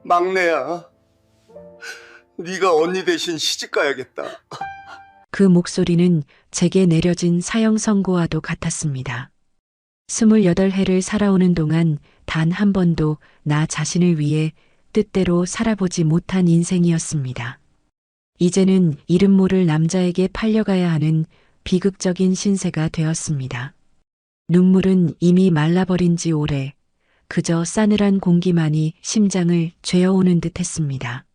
막내야, 네가 언니 대신 시집 가야겠다. 그 목소리는 제게 내려진 사형 선고와도 같았습니다. 28해를 살아오는 동안 단 한 번도 나 자신을 위해 뜻대로 살아보지 못한 인생이었습니다. 이제는 이름 모를 남자에게 팔려가야 하는 비극적인 신세가 되었습니다. 눈물은 이미 말라버린 지 오래, 그저 싸늘한 공기만이 심장을 죄어오는 듯 했습니다.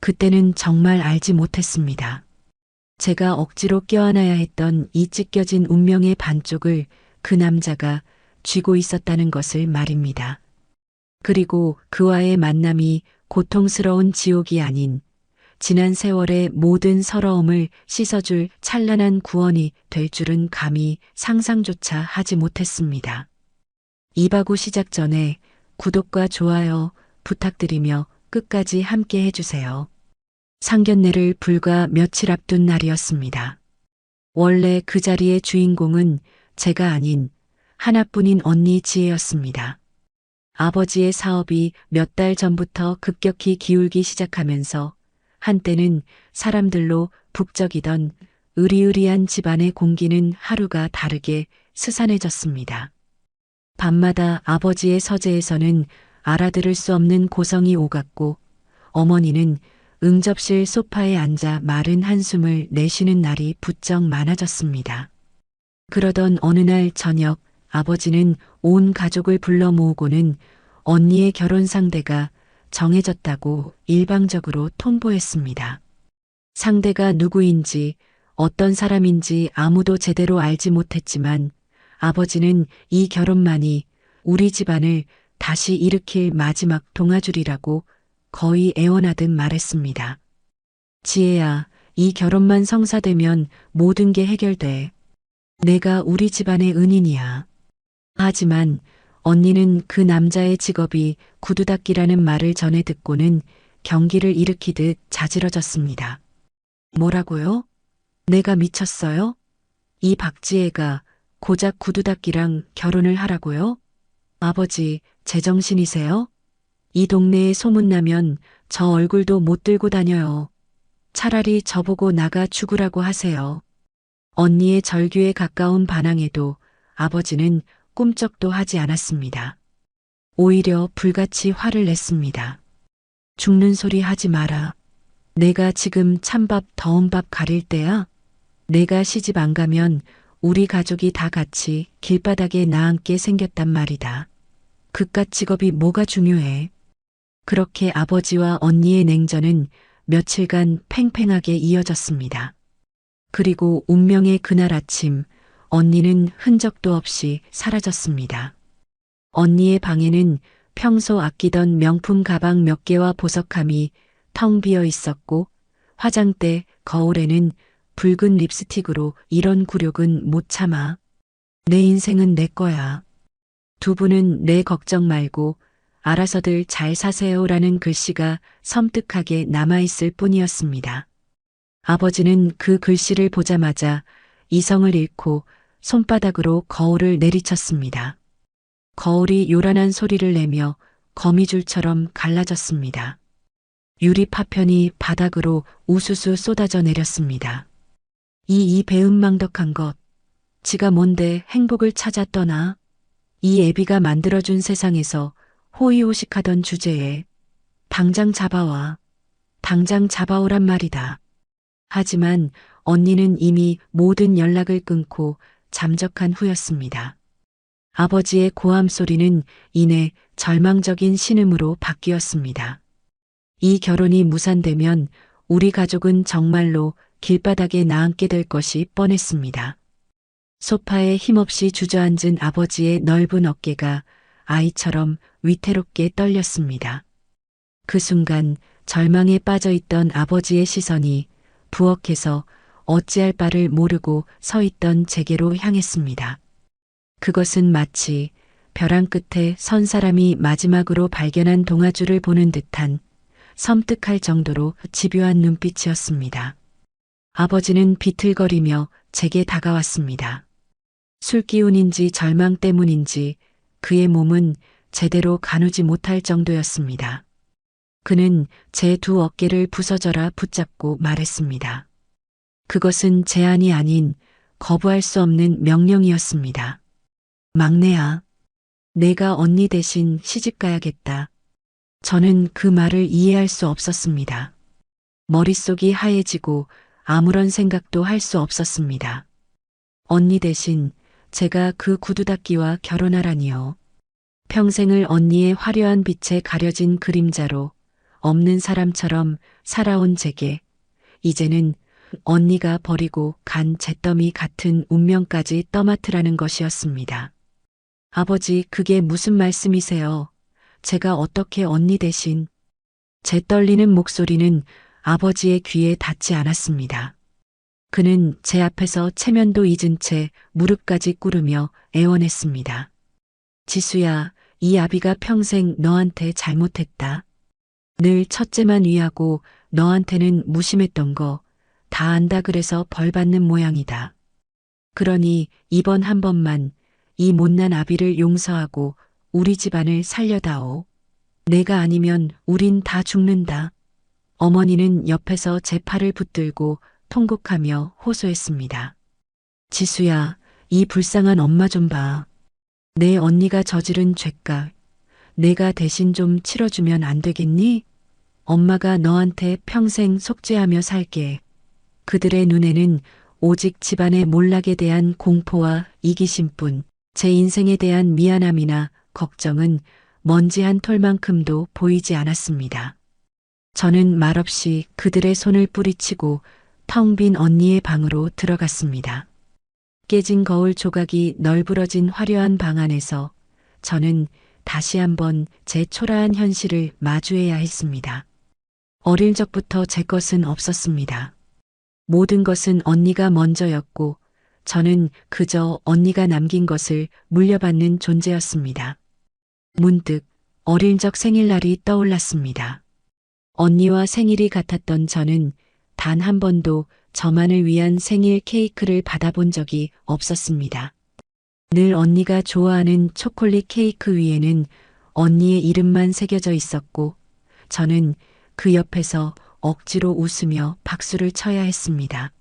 그때는 정말 알지 못했습니다. 제가 억지로 껴안아야 했던 이 찢겨진 운명의 반쪽을 그 남자가 쥐고 있었다는 것을 말입니다. 그리고 그와의 만남이 고통스러운 지옥이 아닌 지난 세월의 모든 서러움을 씻어줄 찬란한 구원이 될 줄은 감히 상상조차 하지 못했습니다. 이바구 시작 전에 구독과 좋아요 부탁드리며 끝까지 함께 해주세요. 상견례를 불과 며칠 앞둔 날이었습니다. 원래 그 자리의 주인공은 제가 아닌 하나뿐인 언니 지혜였습니다. 아버지의 사업이 몇 달 전부터 급격히 기울기 시작하면서 한때는 사람들로 북적이던 으리으리한 집안의 공기는 하루가 다르게 스산해졌습니다. 밤마다 아버지의 서재에서는 알아들을 수 없는 고성이 오갔고 어머니는 응접실 소파에 앉아 마른 한숨을 내쉬는 날이 부쩍 많아졌습니다. 그러던 어느 날 저녁 아버지는 온 가족을 불러 모으고는 언니의 결혼 상대가 정해졌다고 일방적으로 통보했습니다. 상대가 누구인지 어떤 사람인지 아무도 제대로 알지 못했지만 아버지는 이 결혼만이 우리 집안을 다시 일으킬 마지막 동아줄이라고 거의 애원하듯 말했습니다. 지혜야, 이 결혼만 성사되면 모든 게 해결돼. 내가 우리 집안의 은인이야. 하지만 언니는 그 남자의 직업이 구두닦기라는 말을 전해 듣고는 경기를 일으키듯 자지러졌습니다. 뭐라고요? 내가 미쳤어요? 이 박지혜가 고작 구두닦기랑 결혼을 하라고요? 아버지, 제정신이세요? 이 동네에 소문나면 저 얼굴도 못 들고 다녀요. 차라리 저보고 나가 죽으라고 하세요. 언니의 절규에 가까운 반항에도 아버지는 꿈쩍도 하지 않았습니다. 오히려 불같이 화를 냈습니다. 죽는 소리 하지 마라. 내가 지금 찬밥 더운 밥 가릴 때야? 내가 시집 안 가면 우리 가족이 다 같이 길바닥에 나앉게 생겼단 말이다. 그깟 직업이 뭐가 중요해. 그렇게 아버지와 언니의 냉전은 며칠간 팽팽하게 이어졌습니다. 그리고 운명의 그날 아침, 언니는 흔적도 없이 사라졌습니다. 언니의 방에는 평소 아끼던 명품 가방 몇 개와 보석함이 텅 비어 있었고, 화장대, 거울에는 붉은 립스틱으로 이런 굴욕은 못 참아. 내 인생은 내 거야. 두 분은 내 걱정 말고 알아서들 잘 사세요라는 글씨가 섬뜩하게 남아있을 뿐이었습니다. 아버지는 그 글씨를 보자마자 이성을 잃고 손바닥으로 거울을 내리쳤습니다. 거울이 요란한 소리를 내며 거미줄처럼 갈라졌습니다. 유리 파편이 바닥으로 우수수 쏟아져 내렸습니다. 이 배은망덕한 것, 지가 뭔데 행복을 찾아 떠나? 이 애비가 만들어준 세상에서 호의호식하던 주제에 당장 잡아와. 당장 잡아오란 말이다. 하지만 언니는 이미 모든 연락을 끊고 잠적한 후였습니다. 아버지의 고함 소리는 이내 절망적인 신음으로 바뀌었습니다. 이 결혼이 무산되면 우리 가족은 정말로 길바닥에 나앉게 될 것이 뻔했습니다. 소파에 힘없이 주저앉은 아버지의 넓은 어깨가 아이처럼 위태롭게 떨렸습니다. 그 순간 절망에 빠져있던 아버지의 시선이 부엌에서 어찌할 바를 모르고 서 있던 제게로 향했습니다. 그것은 마치 벼랑 끝에 선 사람이 마지막으로 발견한 동아줄을 보는 듯한 섬뜩할 정도로 집요한 눈빛이었습니다. 아버지는 비틀거리며 제게 다가왔습니다. 술기운인지 절망 때문인지 그의 몸은 제대로 가누지 못할 정도였습니다. 그는 제 두 어깨를 부서져라 붙잡고 말했습니다. 그것은 제안이 아닌 거부할 수 없는 명령이었습니다. 막내야, 내가 언니 대신 시집 가야겠다. 저는 그 말을 이해할 수 없었습니다. 머릿속이 하얘지고 아무런 생각도 할 수 없었습니다. 언니 대신 제가 그 구두 닦기와 결혼하라니요. 평생을 언니의 화려한 빛에 가려진 그림자로 없는 사람처럼 살아온 제게 이제는 언니가 버리고 간 잿더미 같은 운명까지 떠맡으라는 것이었습니다. 아버지, 그게 무슨 말씀이세요? 제가 어떻게 언니 대신... 제 떨리는 목소리는 아버지의 귀에 닿지 않았습니다. 그는 제 앞에서 체면도 잊은 채 무릎까지 꿇으며 애원했습니다. 지수야, 이 아비가 평생 너한테 잘못했다. 늘 첫째만 위하고 너한테는 무심했던 거 다 안다 그래서 벌 받는 모양이다. 그러니 이번 한 번만 이 못난 아비를 용서하고 우리 집안을 살려다오. 내가 아니면 우린 다 죽는다. 어머니는 옆에서 제 팔을 붙들고 통곡하며 호소했습니다. 지수야, 이 불쌍한 엄마 좀 봐. 내 언니가 저지른 죄값 내가 대신 좀 치러주면 안 되겠니? 엄마가 너한테 평생 속죄하며 살게. 그들의 눈에는 오직 집안의 몰락에 대한 공포와 이기심뿐, 제 인생에 대한 미안함이나 걱정은 먼지 한 톨만큼도 보이지 않았습니다. 저는 말없이 그들의 손을 뿌리치고 텅 빈 언니의 방으로 들어갔습니다. 깨진 거울 조각이 널브러진 화려한 방 안에서 저는 다시 한번 제 초라한 현실을 마주해야 했습니다. 어릴 적부터 제 것은 없었습니다. 모든 것은 언니가 먼저였고 저는 그저 언니가 남긴 것을 물려받는 존재였습니다. 문득 어릴 적 생일날이 떠올랐습니다. 언니와 생일이 같았던 저는 단 한 번도 저만을 위한 생일 케이크를 받아본 적이 없었습니다. 늘 언니가 좋아하는 초콜릿 케이크 위에는 언니의 이름만 새겨져 있었고 저는 그 옆에서 억지로 웃으며 박수를 쳐야 했습니다.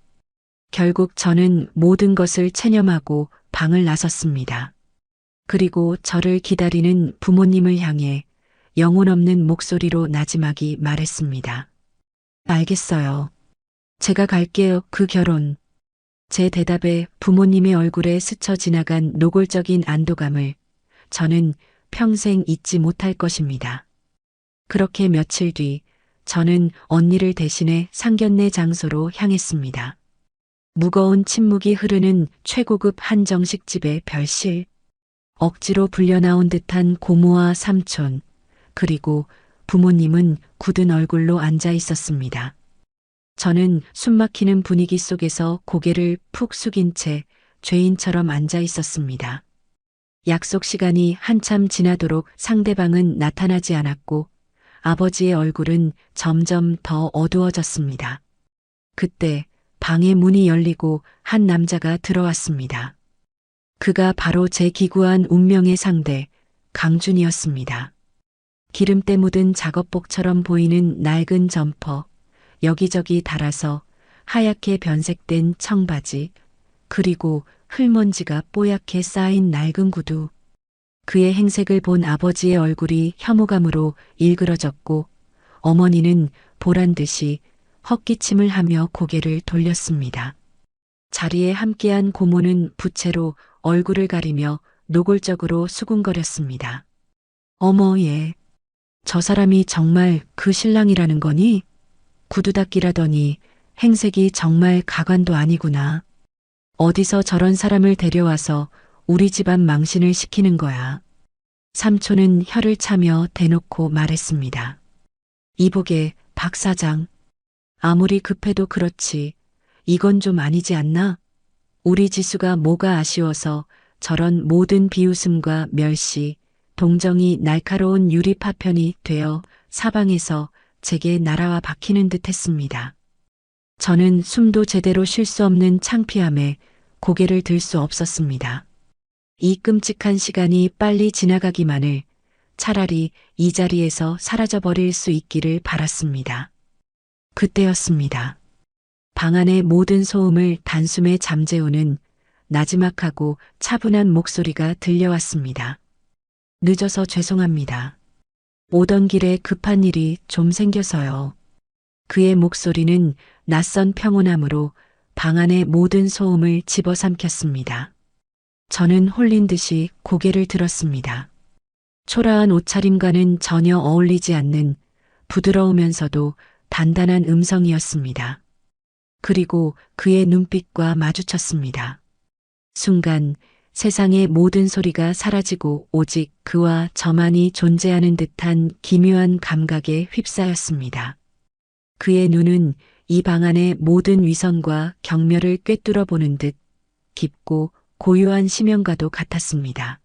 결국 저는 모든 것을 체념하고 방을 나섰습니다. 그리고 저를 기다리는 부모님을 향해 영혼 없는 목소리로 나지막이 말했습니다. 알겠어요. 제가 갈게요. 그 결혼. 제 대답에 부모님의 얼굴에 스쳐 지나간 노골적인 안도감을 저는 평생 잊지 못할 것입니다. 그렇게 며칠 뒤 저는 언니를 대신해 상견례 장소로 향했습니다. 무거운 침묵이 흐르는 최고급 한정식집의 별실. 억지로 불려나온 듯한 고모와 삼촌, 그리고 부모님은 굳은 얼굴로 앉아 있었습니다. 저는 숨막히는 분위기 속에서 고개를 푹 숙인 채 죄인처럼 앉아 있었습니다. 약속 시간이 한참 지나도록 상대방은 나타나지 않았고 아버지의 얼굴은 점점 더 어두워졌습니다. 그때 방의 문이 열리고 한 남자가 들어왔습니다. 그가 바로 제 기구한 운명의 상대, 강준이었습니다. 기름때 묻은 작업복처럼 보이는 낡은 점퍼, 여기저기 달아서 하얗게 변색된 청바지, 그리고 흙먼지가 뽀얗게 쌓인 낡은 구두. 그의 행색을 본 아버지의 얼굴이 혐오감으로 일그러졌고 어머니는 보란 듯이 헛기침을 하며 고개를 돌렸습니다. 자리에 함께한 고모는 부채로 얼굴을 가리며 노골적으로 수군거렸습니다. 어머, 얘. 저 사람이 정말 그 신랑이라는 거니? 구두 닦기라더니 행색이 정말 가관도 아니구나. 어디서 저런 사람을 데려와서 우리 집안 망신을 시키는 거야. 삼촌은 혀를 차며 대놓고 말했습니다. 이보게, 박 사장. 아무리 급해도 그렇지. 이건 좀 아니지 않나? 우리 지수가 뭐가 아쉬워서 저런 모든 비웃음과 멸시, 동정이 날카로운 유리 파편이 되어 사방에서 제게 날아와 박히는 듯 했습니다. 저는 숨도 제대로 쉴 수 없는 창피함에 고개를 들 수 없었습니다. 이 끔찍한 시간이 빨리 지나가기만을 차라리 이 자리에서 사라져버릴 수 있기를 바랐습니다. 그때였습니다. 방 안의 모든 소음을 단숨에 잠재우는 나지막하고 차분한 목소리가 들려왔습니다. 늦어서 죄송합니다. 오던 길에 급한 일이 좀 생겨서요. 그의 목소리는 낯선 평온함으로 방 안의 모든 소음을 집어삼켰습니다. 저는 홀린 듯이 고개를 들었습니다. 초라한 옷차림과는 전혀 어울리지 않는 부드러우면서도 단단한 음성이었습니다. 그리고 그의 눈빛과 마주쳤습니다. 순간 세상의 모든 소리가 사라지고 오직 그와 저만이 존재하는 듯한 기묘한 감각에 휩싸였습니다. 그의 눈은 이 방 안의 모든 위선과 경멸을 꿰뚫어 보는 듯 깊고 고요한 심연과도 같았습니다.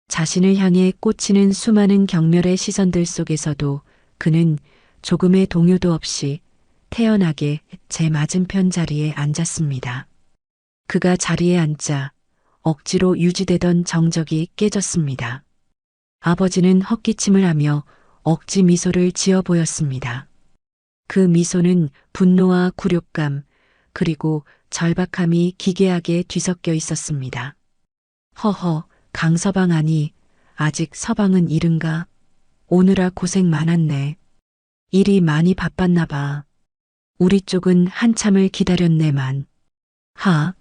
자신을 향해 꽂히는 수많은 경멸의 시선들 속에서도 그는 조금의 동요도 없이 태연하게 제 맞은편 자리에 앉았습니다. 그가 자리에 앉자 억지로 유지되던 정적이 깨졌습니다. 아버지는 헛기침을 하며 억지 미소를 지어 보였습니다. 그 미소는 분노와 굴욕감 그리고 절박함이 기괴하게 뒤섞여 있었습니다. 허허, 강서방 아니, 아직 서방은 이른가? 오느라 고생 많았네. 일이 많이 바빴나 봐. 우리 쪽은 한참을 기다렸네만. 하,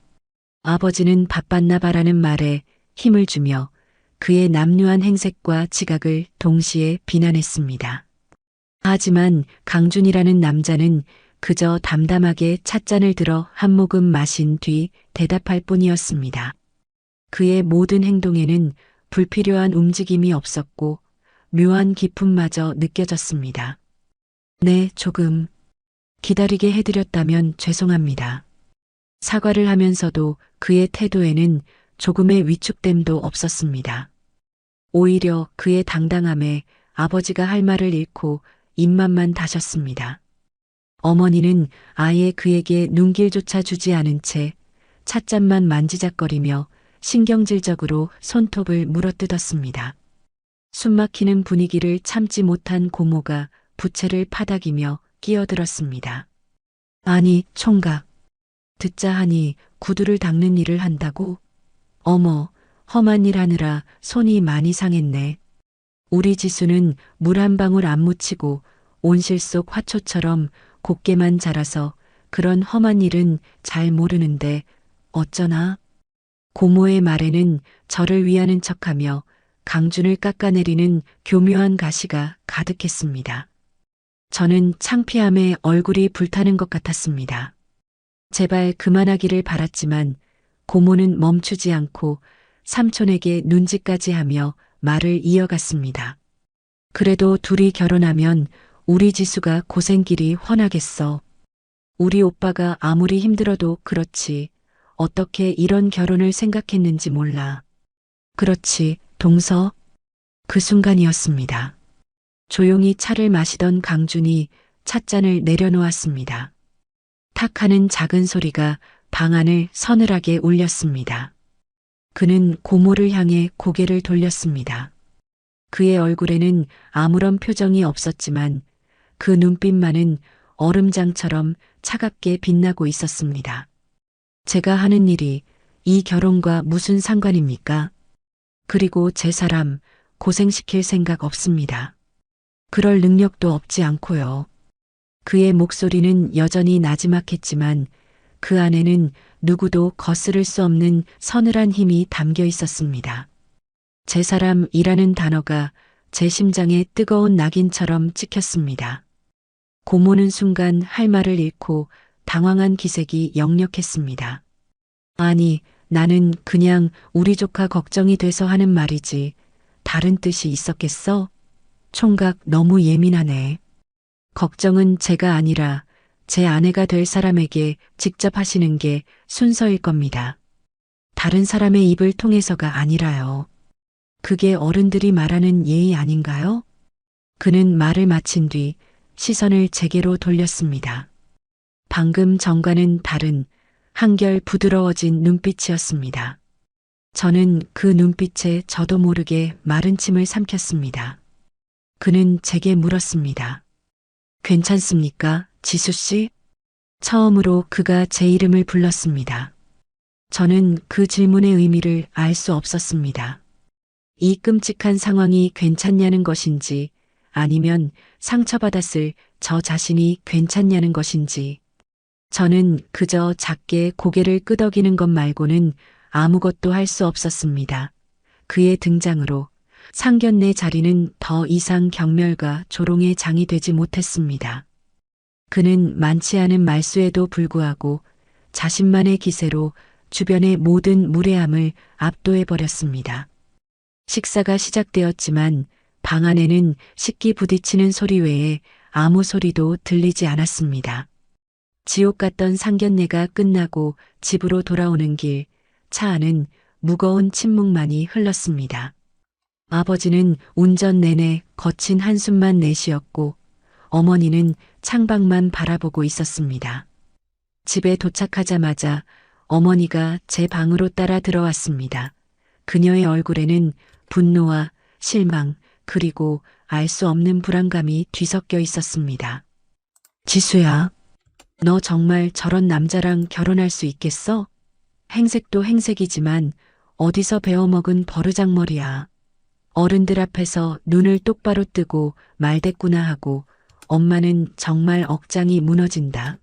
아버지는 바빴나 봐라는 말에 힘을 주며 그의 남루한 행색과 지각을 동시에 비난했습니다. 하지만 강준이라는 남자는 그저 담담하게 찻잔을 들어 한 모금 마신 뒤 대답할 뿐이었습니다. 그의 모든 행동에는 불필요한 움직임이 없었고 묘한 기품마저 느껴졌습니다. 네, 조금 기다리게 해드렸다면 죄송합니다. 사과를 하면서도 그의 태도에는 조금의 위축됨도 없었습니다. 오히려 그의 당당함에 아버지가 할 말을 잃고 입맛만 다셨습니다. 어머니는 아예 그에게 눈길조차 주지 않은 채 찻잔만 만지작거리며 신경질적으로 손톱을 물어뜯었습니다. 숨막히는 분위기를 참지 못한 고모가 부채를 파닥이며 끼어들었습니다. 아니, 총각. 듣자 하니 구두를 닦는 일을 한다고? 어머, 험한 일 하느라 손이 많이 상했네. 우리 지수는 물 한 방울 안 묻히고 온실 속 화초처럼 곱게만 자라서 그런 험한 일은 잘 모르는데 어쩌나? 고모의 말에는 저를 위하는 척하며 강준을 깎아내리는 교묘한 가시가 가득했습니다. 저는 창피함에 얼굴이 불타는 것 같았습니다. 제발 그만하기를 바랐지만 고모는 멈추지 않고 삼촌에게 눈짓까지 하며 말을 이어갔습니다. 그래도 둘이 결혼하면 우리 지수가 고생길이 훤하겠어. 우리 오빠가 아무리 힘들어도 그렇지 어떻게 이런 결혼을 생각했는지 몰라. 그렇지, 동서. 그 순간이었습니다. 조용히 차를 마시던 강준이 찻잔을 내려놓았습니다. 탁 하는 작은 소리가 방 안을 서늘하게 울렸습니다. 그는 고모를 향해 고개를 돌렸습니다. 그의 얼굴에는 아무런 표정이 없었지만 그 눈빛만은 얼음장처럼 차갑게 빛나고 있었습니다. 제가 하는 일이 이 결혼과 무슨 상관입니까? 그리고 제 사람 고생시킬 생각 없습니다. 그럴 능력도 없지 않고요. 그의 목소리는 여전히 나지막했지만 그 안에는 누구도 거스를 수 없는 서늘한 힘이 담겨 있었습니다. 제 사람이라는 단어가 제 심장에 뜨거운 낙인처럼 찍혔습니다. 고모는 순간 할 말을 잃고 당황한 기색이 역력했습니다. 아니, 나는 그냥 우리 조카 걱정이 돼서 하는 말이지. 다른 뜻이 있었겠어? 총각 너무 예민하네. 걱정은 제가 아니라 제 아내가 될 사람에게 직접 하시는 게 순서일 겁니다. 다른 사람의 입을 통해서가 아니라요. 그게 어른들이 말하는 예의 아닌가요? 그는 말을 마친 뒤 시선을 제게로 돌렸습니다. 방금 전과는 다른 한결 부드러워진 눈빛이었습니다. 저는 그 눈빛에 저도 모르게 마른 침을 삼켰습니다. 그는 제게 물었습니다. 괜찮습니까, 지수 씨? 처음으로 그가 제 이름을 불렀습니다. 저는 그 질문의 의미를 알 수 없었습니다. 이 끔찍한 상황이 괜찮냐는 것인지 아니면 상처받았을 저 자신이 괜찮냐는 것인지 저는 그저 작게 고개를 끄덕이는 것 말고는 아무것도 할 수 없었습니다. 그의 등장으로 상견례 자리는 더 이상 경멸과 조롱의 장이 되지 못했습니다. 그는 많지 않은 말수에도 불구하고 자신만의 기세로 주변의 모든 무례함을 압도해버렸습니다. 식사가 시작되었지만 방 안에는 식기 부딪히는 소리 외에 아무 소리도 들리지 않았습니다. 지옥 같던 상견례가 끝나고 집으로 돌아오는 길, 차 안은 무거운 침묵만이 흘렀습니다. 아버지는 운전 내내 거친 한숨만 내쉬었고 어머니는 창밖만 바라보고 있었습니다. 집에 도착하자마자 어머니가 제 방으로 따라 들어왔습니다. 그녀의 얼굴에는 분노와 실망 그리고 알 수 없는 불안감이 뒤섞여 있었습니다. 지수야, 너 정말 저런 남자랑 결혼할 수 있겠어? 행색도 행색이지만 어디서 배워먹은 버르장머리야. 어른들 앞에서 눈을 똑바로 뜨고 말대꾸나 하고 엄마는 정말 억장이 무너진다.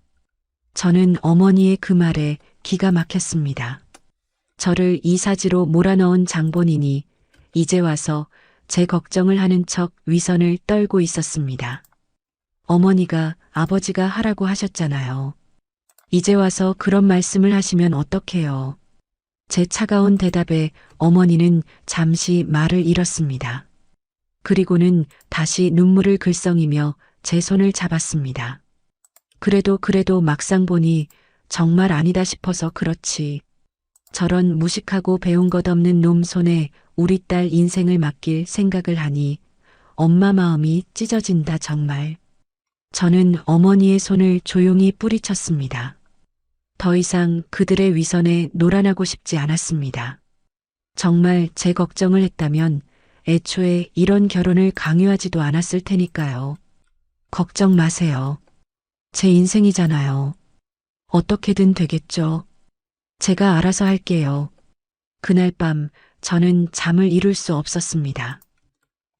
저는 어머니의 그 말에 기가 막혔습니다. 저를 이사지로 몰아넣은 장본인이 이제 와서 제 걱정을 하는 척 위선을 떨고 있었습니다. 어머니가 아버지가 하라고 하셨잖아요. 이제 와서 그런 말씀을 하시면 어떡해요. 제 차가운 대답에 어머니는 잠시 말을 잃었습니다. 그리고는 다시 눈물을 글썽이며 제 손을 잡았습니다. 그래도 막상 보니 정말 아니다 싶어서 그렇지. 저런 무식하고 배운 것 없는 놈 손에 우리 딸 인생을 맡길 생각을 하니 엄마 마음이 찢어진다 정말. 저는 어머니의 손을 조용히 뿌리쳤습니다. 더 이상 그들의 위선에 놀아나고 싶지 않았습니다. 정말 제 걱정을 했다면 애초에 이런 결혼을 강요하지도 않았을 테니까요. 걱정 마세요. 제 인생이잖아요. 어떻게든 되겠죠. 제가 알아서 할게요. 그날 밤 저는 잠을 이룰 수 없었습니다.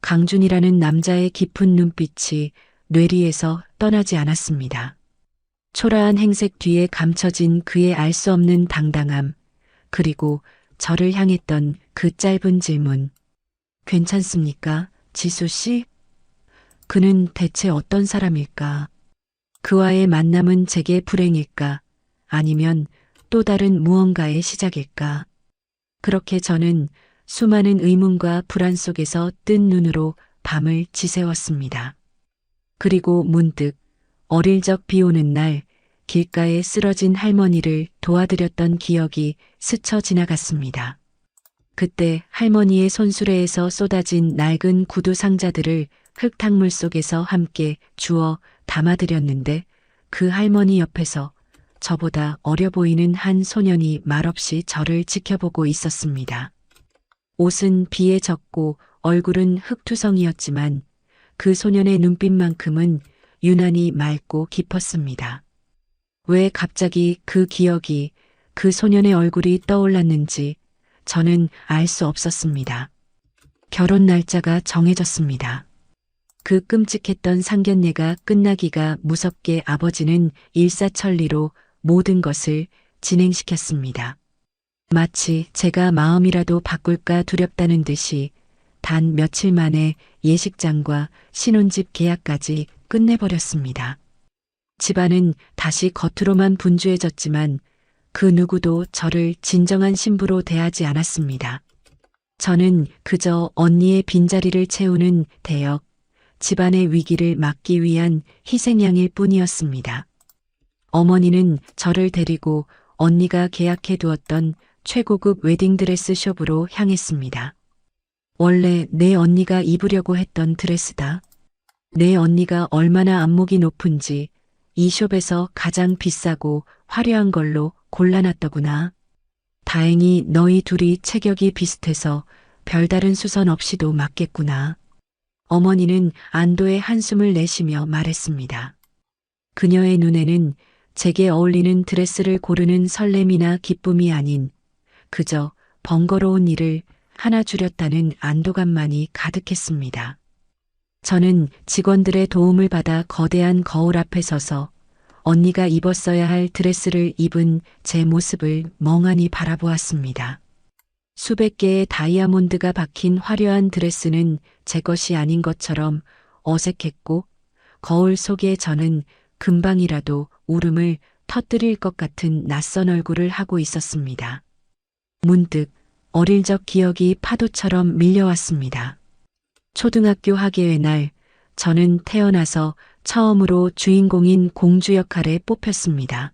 강준이라는 남자의 깊은 눈빛이 뇌리에서 떠나지 않았습니다. 초라한 행색 뒤에 감춰진 그의 알 수 없는 당당함, 그리고 저를 향했던 그 짧은 질문. 괜찮습니까, 지수 씨? 그는 대체 어떤 사람일까? 그와의 만남은 제게 불행일까? 아니면 또 다른 무언가의 시작일까? 그렇게 저는 수많은 의문과 불안 속에서 뜬 눈으로 밤을 지새웠습니다. 그리고 문득 어릴 적 비 오는 날 길가에 쓰러진 할머니를 도와드렸던 기억이 스쳐 지나갔습니다. 그때 할머니의 손수레에서 쏟아진 낡은 구두 상자들을 흙탕물 속에서 함께 주워 담아드렸는데 그 할머니 옆에서 저보다 어려 보이는 한 소년이 말없이 저를 지켜보고 있었습니다. 옷은 비에 젖고 얼굴은 흙투성이었지만 그 소년의 눈빛만큼은 유난히 맑고 깊었습니다. 왜 갑자기 그 기억이, 그 소년의 얼굴이 떠올랐는지 저는 알 수 없었습니다. 결혼 날짜가 정해졌습니다. 그 끔찍했던 상견례가 끝나기가 무섭게 아버지는 일사천리로 모든 것을 진행시켰습니다. 마치 제가 마음이라도 바꿀까 두렵다는 듯이 단 며칠 만에 예식장과 신혼집 계약까지 끝내버렸습니다. 집안은 다시 겉으로만 분주해졌지만 그 누구도 저를 진정한 신부로 대하지 않았습니다. 저는 그저 언니의 빈자리를 채우는 대역, 집안의 위기를 막기 위한 희생양일 뿐이었습니다. 어머니는 저를 데리고 언니가 계약해 두었던 최고급 웨딩드레스 숍으로 향했습니다. 원래 내 언니가 입으려고 했던 드레스다. 내 언니가 얼마나 안목이 높은지 이 숍에서 가장 비싸고 화려한 걸로 골라놨더구나. 다행히 너희 둘이 체격이 비슷해서 별다른 수선 없이도 맞겠구나. 어머니는 안도의 한숨을 내쉬며 말했습니다. 그녀의 눈에는 제게 어울리는 드레스를 고르는 설렘이나 기쁨이 아닌 그저 번거로운 일을 하나 줄였다는 안도감만이 가득했습니다. 저는 직원들의 도움을 받아 거대한 거울 앞에 서서 언니가 입었어야 할 드레스를 입은 제 모습을 멍하니 바라보았습니다. 수백 개의 다이아몬드가 박힌 화려한 드레스는 제 것이 아닌 것처럼 어색했고 거울 속에 저는 금방이라도 울음을 터뜨릴 것 같은 낯선 얼굴을 하고 있었습니다. 문득 어릴 적 기억이 파도처럼 밀려왔습니다. 초등학교 학예회 날 저는 태어나서 처음으로 주인공인 공주 역할에 뽑혔습니다.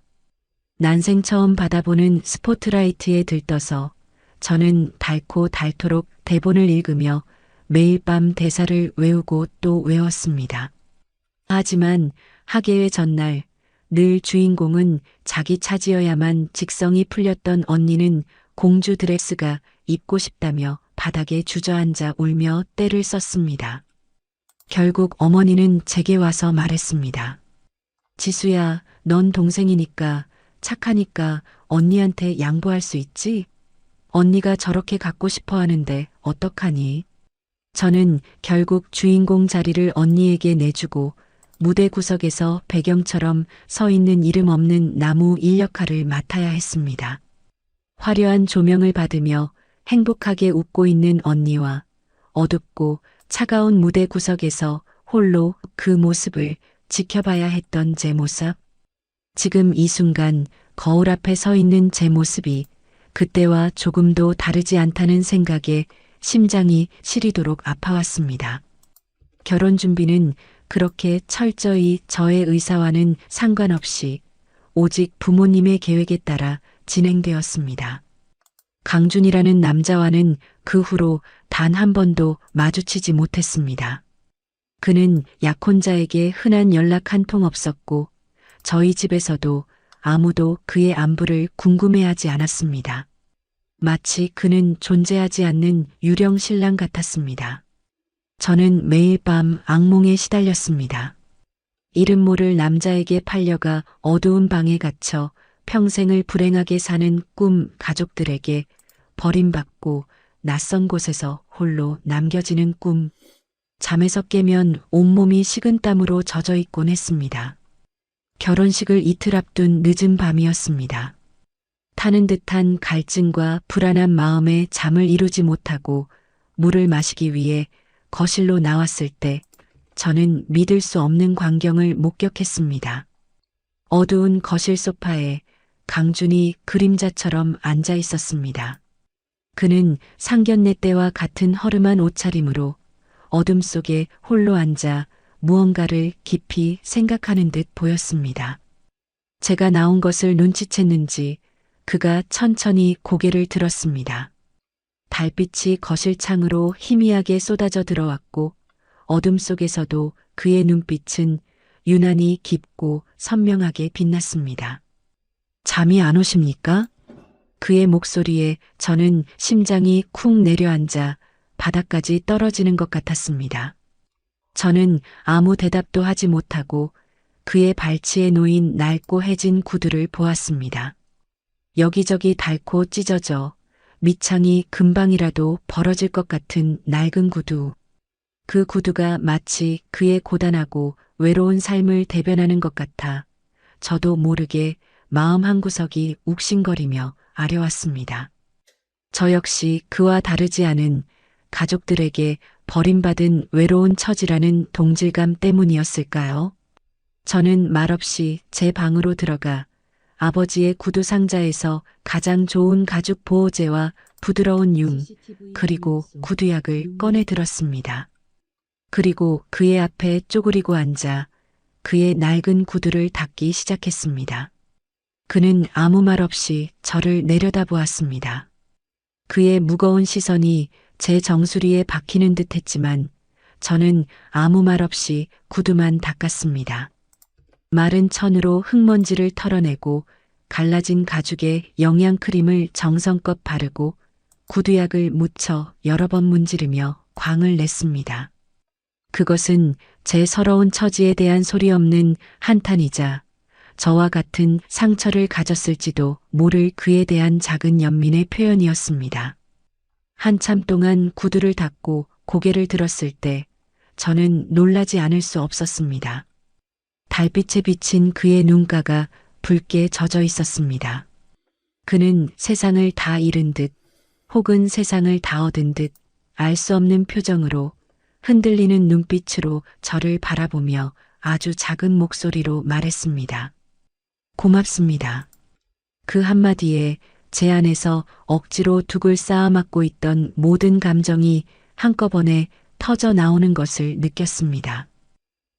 난생 처음 받아보는 스포트라이트에 들떠서 저는 닳고 닳도록 대본을 읽으며 매일 밤 대사를 외우고 또 외웠습니다. 하지만 학예회 전날 늘 주인공은 자기 차지여야만 직성이 풀렸던 언니는 공주 드레스가 입고 싶다며 바닥에 주저앉아 울며 떼를 썼습니다. 결국 어머니는 제게 와서 말했습니다. 지수야, 넌 동생이니까 착하니까 언니한테 양보할 수 있지? 언니가 저렇게 갖고 싶어 하는데 어떡하니? 저는 결국 주인공 자리를 언니에게 내주고 무대 구석에서 배경처럼 서 있는 이름 없는 나무 일 역할을 맡아야 했습니다. 화려한 조명을 받으며 행복하게 웃고 있는 언니와 어둡고 차가운 무대 구석에서 홀로 그 모습을 지켜봐야 했던 제 모습. 지금 이 순간 거울 앞에 서 있는 제 모습이 그때와 조금도 다르지 않다는 생각에 심장이 시리도록 아파왔습니다. 결혼 준비는 그렇게 철저히 저의 의사와는 상관없이 오직 부모님의 계획에 따라 진행되었습니다. 강준이라는 남자와는 그 후로 단 한 번도 마주치지 못했습니다. 그는 약혼자에게 흔한 연락 한 통 없었고 저희 집에서도 아무도 그의 안부를 궁금해하지 않았습니다. 마치 그는 존재하지 않는 유령 신랑 같았습니다. 저는 매일 밤 악몽에 시달렸습니다. 이름 모를 남자에게 팔려가 어두운 방에 갇혀 평생을 불행하게 사는 꿈 가족들에게 버림받고 낯선 곳에서 홀로 남겨지는 꿈. 잠에서 깨면 온몸이 식은땀으로 젖어 있곤 했습니다. 결혼식을 이틀 앞둔 늦은 밤이었습니다. 타는 듯한 갈증과 불안한 마음에 잠을 이루지 못하고 물을 마시기 위해 거실로 나왔을 때 저는 믿을 수 없는 광경을 목격했습니다. 어두운 거실 소파에 강준이 그림자처럼 앉아 있었습니다. 그는 상견례 때와 같은 허름한 옷차림으로 어둠 속에 홀로 앉아 무언가를 깊이 생각하는 듯 보였습니다. 제가 나온 것을 눈치챘는지 그가 천천히 고개를 들었습니다. 달빛이 거실 창으로 희미하게 쏟아져 들어왔고 어둠 속에서도 그의 눈빛은 유난히 깊고 선명하게 빛났습니다. 잠이 안 오십니까? 그의 목소리에 저는 심장이 쿵 내려앉아 바닥까지 떨어지는 것 같았습니다. 저는 아무 대답도 하지 못하고 그의 발치에 놓인 낡고 해진 구두를 보았습니다. 여기저기 닳고 찢어져 밑창이 금방이라도 벌어질 것 같은 낡은 구두. 그 구두가 마치 그의 고단하고 외로운 삶을 대변하는 것 같아 저도 모르게 마음 한구석이 욱신거리며 아려왔습니다. 저 역시 그와 다르지 않은 가족들에게 버림받은 외로운 처지라는 동질감 때문이었을까요? 저는 말없이 제 방으로 들어가 아버지의 구두 상자에서 가장 좋은 가죽 보호제와 부드러운 융, 그리고 구두약을 꺼내 들었습니다. 그리고 그의 앞에 쪼그리고 앉아 그의 낡은 구두를 닦기 시작했습니다. 그는 아무 말 없이 저를 내려다보았습니다. 그의 무거운 시선이 제 정수리에 박히는 듯 했지만 저는 아무 말 없이 구두만 닦았습니다. 마른 천으로 흙먼지를 털어내고 갈라진 가죽에 영양크림을 정성껏 바르고 구두약을 묻혀 여러 번 문지르며 광을 냈습니다. 그것은 제 서러운 처지에 대한 소리 없는 한탄이자 저와 같은 상처를 가졌을지도 모를 그에 대한 작은 연민의 표현이었습니다. 한참 동안 구두를 닫고 고개를 들었을 때 저는 놀라지 않을 수 없었습니다. 달빛에 비친 그의 눈가가 붉게 젖어 있었습니다. 그는 세상을 다 잃은 듯 혹은 세상을 다 얻은 듯 알 수 없는 표정으로 흔들리는 눈빛으로 저를 바라보며 아주 작은 목소리로 말했습니다. 고맙습니다. 그 한마디에 제 안에서 억지로 둑을 쌓아막고 있던 모든 감정이 한꺼번에 터져 나오는 것을 느꼈습니다.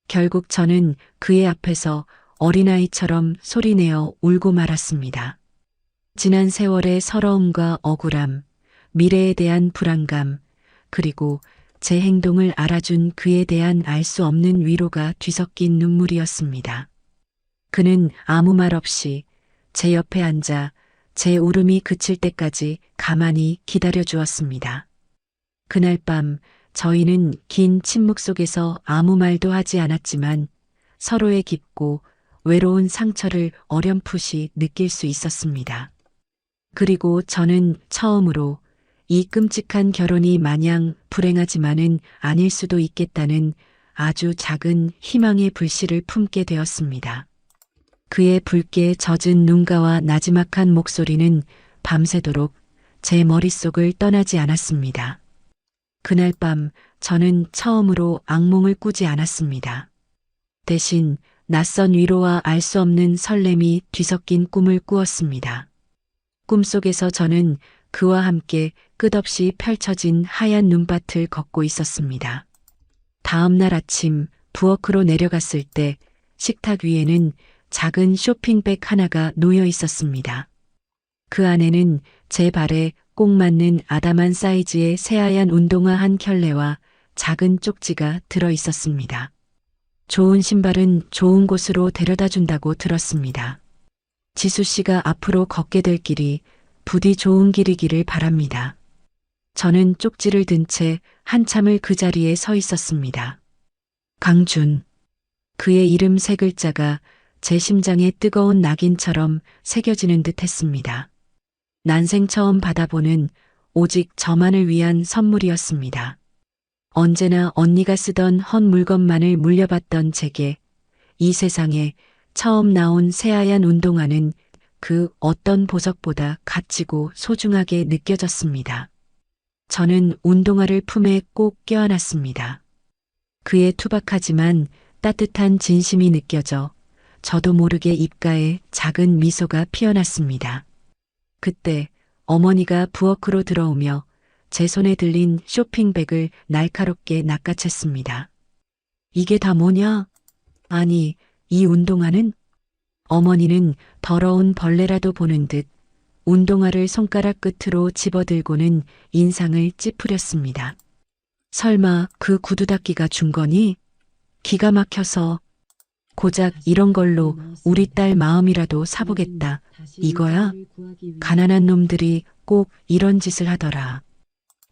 결국 저는 그의 앞에서 어린아이처럼 소리내어 울고 말았습니다. 지난 세월의 서러움과 억울함, 미래에 대한 불안감, 그리고 제 행동을 알아준 그에 대한 알 수 없는 위로가 뒤섞인 눈물이었습니다. 그는 아무 말 없이 제 옆에 앉아 제 울음이 그칠 때까지 가만히 기다려 주었습니다. 그날 밤 저희는 긴 침묵 속에서 아무 말도 하지 않았지만 서로의 깊고 외로운 상처를 어렴풋이 느낄 수 있었습니다. 그리고 저는 처음으로 이 끔찍한 결혼이 마냥 불행하지만은 아닐 수도 있겠다는 아주 작은 희망의 불씨를 품게 되었습니다. 그의 붉게 젖은 눈가와 나지막한 목소리는 밤새도록 제 머릿속을 떠나지 않았습니다. 그날 밤 저는 처음으로 악몽을 꾸지 않았습니다. 대신 낯선 위로와 알 수 없는 설렘이 뒤섞인 꿈을 꾸었습니다. 꿈속에서 저는 그와 함께 끝없이 펼쳐진 하얀 눈밭을 걷고 있었습니다. 다음 날 아침 부엌으로 내려갔을 때 식탁 위에는 작은 쇼핑백 하나가 놓여 있었습니다. 그 안에는 제 발에 꼭 맞는 아담한 사이즈의 새하얀 운동화 한 켤레와 작은 쪽지가 들어 있었습니다. 좋은 신발은 좋은 곳으로 데려다 준다고 들었습니다. 지수 씨가 앞으로 걷게 될 길이 부디 좋은 길이기를 바랍니다. 저는 쪽지를 든 채 한참을 그 자리에 서 있었습니다. 강준. 그의 이름 세 글자가 제 심장에 뜨거운 낙인처럼 새겨지는 듯 했습니다. 난생 처음 받아보는 오직 저만을 위한 선물이었습니다. 언제나 언니가 쓰던 헛 물건만을 물려받던 제게 이 세상에 처음 나온 새하얀 운동화는 그 어떤 보석보다 값지고 소중하게 느껴졌습니다. 저는 운동화를 품에 꼭 껴안았습니다. 그의 투박하지만 따뜻한 진심이 느껴져 저도 모르게 입가에 작은 미소가 피어났습니다. 그때 어머니가 부엌으로 들어오며 제 손에 들린 쇼핑백을 날카롭게 낚아챘습니다. 이게 다 뭐냐? 아니, 이 운동화는? 어머니는 더러운 벌레라도 보는 듯 운동화를 손가락 끝으로 집어들고는 인상을 찌푸렸습니다. 설마 그 구두 닦기가 준 거니? 기가 막혀서 고작 이런 걸로 우리 딸 마음이라도 사보겠다. 이거야? 가난한 놈들이 꼭 이런 짓을 하더라.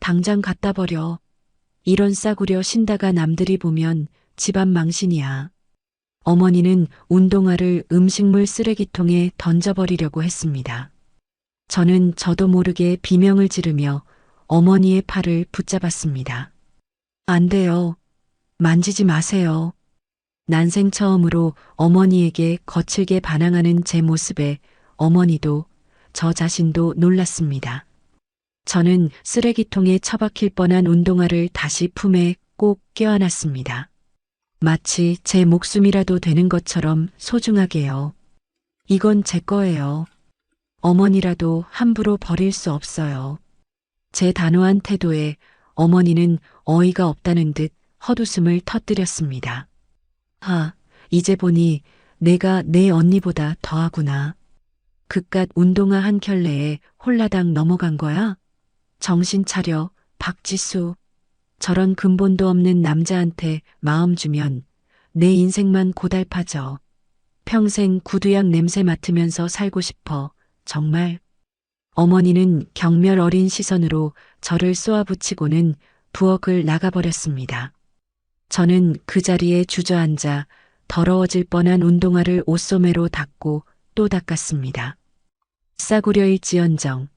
당장 갖다 버려. 이런 싸구려 신다가 남들이 보면 집안 망신이야. 어머니는 운동화를 음식물 쓰레기통에 던져버리려고 했습니다. 저는 저도 모르게 비명을 지르며 어머니의 팔을 붙잡았습니다. 안 돼요. 만지지 마세요. 난생 처음으로 어머니에게 거칠게 반항하는 제 모습에 어머니도 저 자신도 놀랐습니다. 저는 쓰레기통에 처박힐 뻔한 운동화를 다시 품에 꼭 껴안았습니다. 마치 제 목숨이라도 되는 것처럼 소중하게요. 이건 제 거예요. 어머니라도 함부로 버릴 수 없어요. 제 단호한 태도에 어머니는 어이가 없다는 듯 헛웃음을 터뜨렸습니다. 아, 이제 보니 내가 내 언니보다 더하구나. 그깟 운동화 한 켤레에 홀라당 넘어간 거야? 정신 차려, 박지수. 저런 근본도 없는 남자한테 마음 주면 내 인생만 고달파져. 평생 구두약 냄새 맡으면서 살고 싶어. 정말. 어머니는 경멸 어린 시선으로 저를 쏘아붙이고는 부엌을 나가버렸습니다. 저는 그 자리에 주저앉아 더러워질 뻔한 운동화를 옷소매로 닦고 또 닦았습니다. 싸구려일지언정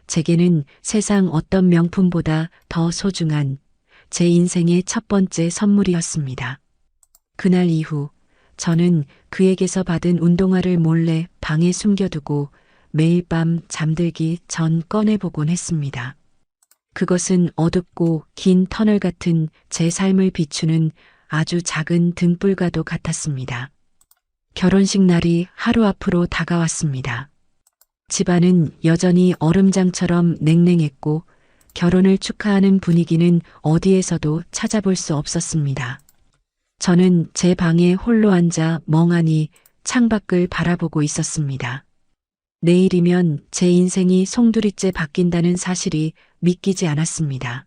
제게는 세상 어떤 명품보다 더 소중한 제 인생의 첫 번째 선물이었습니다. 그날 이후 저는 그에게서 받은 운동화를 몰래 방에 숨겨두고 매일 밤 잠들기 전 꺼내보곤 했습니다. 그것은 어둡고 긴 터널 같은 제 삶을 비추는 아주 작은 등불과도 같았습니다. 결혼식 날이 하루 앞으로 다가왔습니다. 집안은 여전히 얼음장처럼 냉랭했고 결혼을 축하하는 분위기는 어디에서도 찾아볼 수 없었습니다. 저는 제 방에 홀로 앉아 멍하니 창밖을 바라보고 있었습니다. 내일이면 제 인생이 송두리째 바뀐다는 사실이 믿기지 않았습니다.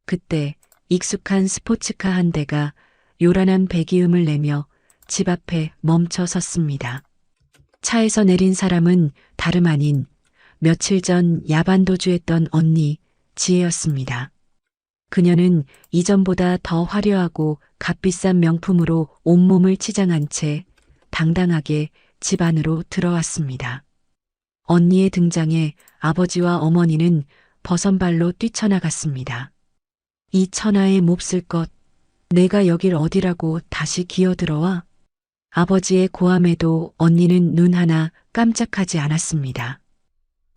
그때 익숙한 스포츠카 한 대가 요란한 배기음을 내며 집 앞에 멈춰 섰습니다. 차에서 내린 사람은 다름 아닌 며칠 전 야반도주했던 언니 지혜였습니다. 그녀는 이전보다 더 화려하고 값비싼 명품으로 온몸을 치장한 채 당당하게 집 안으로 들어왔습니다. 언니의 등장에 아버지와 어머니는 버선발로 뛰쳐나갔습니다. 이 천하의 몹쓸 것, 내가 여길 어디라고 다시 기어들어와? 아버지의 고함에도 언니는 눈 하나 깜짝하지 않았습니다.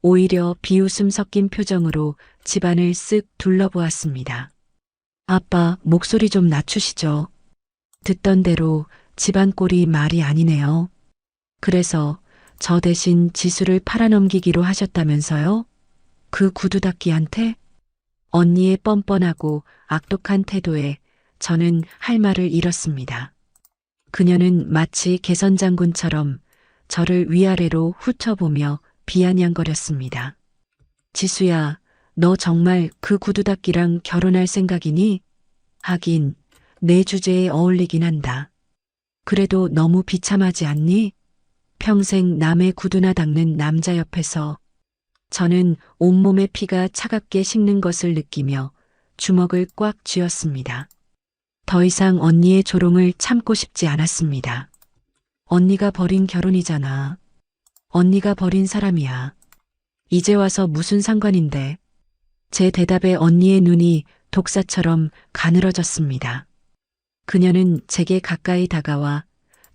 오히려 비웃음 섞인 표정으로 집안을 쓱 둘러보았습니다. 아빠, 목소리 좀 낮추시죠. 듣던 대로 집안 꼴이 말이 아니네요. 그래서 저 대신 지수를 팔아넘기기로 하셨다면서요? 그 구두닦이한테? 언니의 뻔뻔하고 악독한 태도에 저는 할 말을 잃었습니다. 그녀는 마치 개선장군처럼 저를 위아래로 훑어보며 비아냥거렸습니다. 지수야, 너 정말 그 구두닦이랑 결혼할 생각이니? 하긴 내 주제에 어울리긴 한다. 그래도 너무 비참하지 않니? 평생 남의 구두나 닦는 남자 옆에서. 저는 온몸의 피가 차갑게 식는 것을 느끼며 주먹을 꽉 쥐었습니다. 더 이상 언니의 조롱을 참고 싶지 않았습니다. 언니가 벌인 결혼이잖아. 언니가 벌인 사람이야. 이제 와서 무슨 상관인데. 제 대답에 언니의 눈이 독사처럼 가늘어졌습니다. 그녀는 제게 가까이 다가와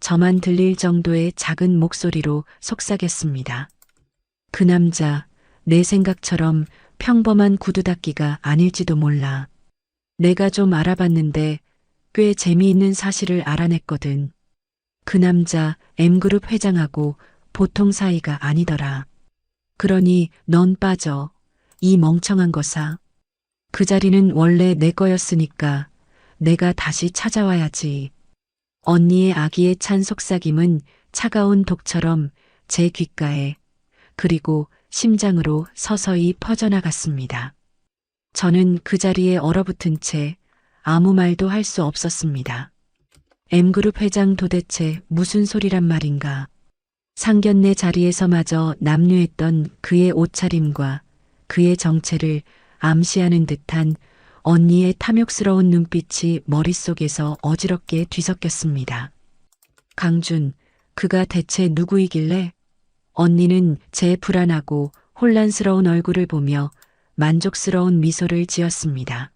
저만 들릴 정도의 작은 목소리로 속삭였습니다. 그 남자, 내 생각처럼 평범한 구두닦이가 아닐지도 몰라. 내가 좀 알아봤는데 꽤 재미있는 사실을 알아냈거든. 그 남자 M그룹 회장하고 보통 사이가 아니더라. 그러니 넌 빠져. 이 멍청한 거사. 그 자리는 원래 내 거였으니까 내가 다시 찾아와야지. 언니의 아기에 찬 속삭임은 차가운 독처럼 제 귓가에 그리고 심장으로 서서히 퍼져나갔습니다. 저는 그 자리에 얼어붙은 채 아무 말도 할 수 없었습니다. M그룹 회장 도대체 무슨 소리란 말인가. 상견례 자리에서마저 남루했던 그의 옷차림과 그의 정체를 암시하는 듯한 언니의 탐욕스러운 눈빛이 머릿속에서 어지럽게 뒤섞였습니다. 강준, 그가 대체 누구이길래? 언니는 제 불안하고 혼란스러운 얼굴을 보며 만족스러운 미소를 지었습니다.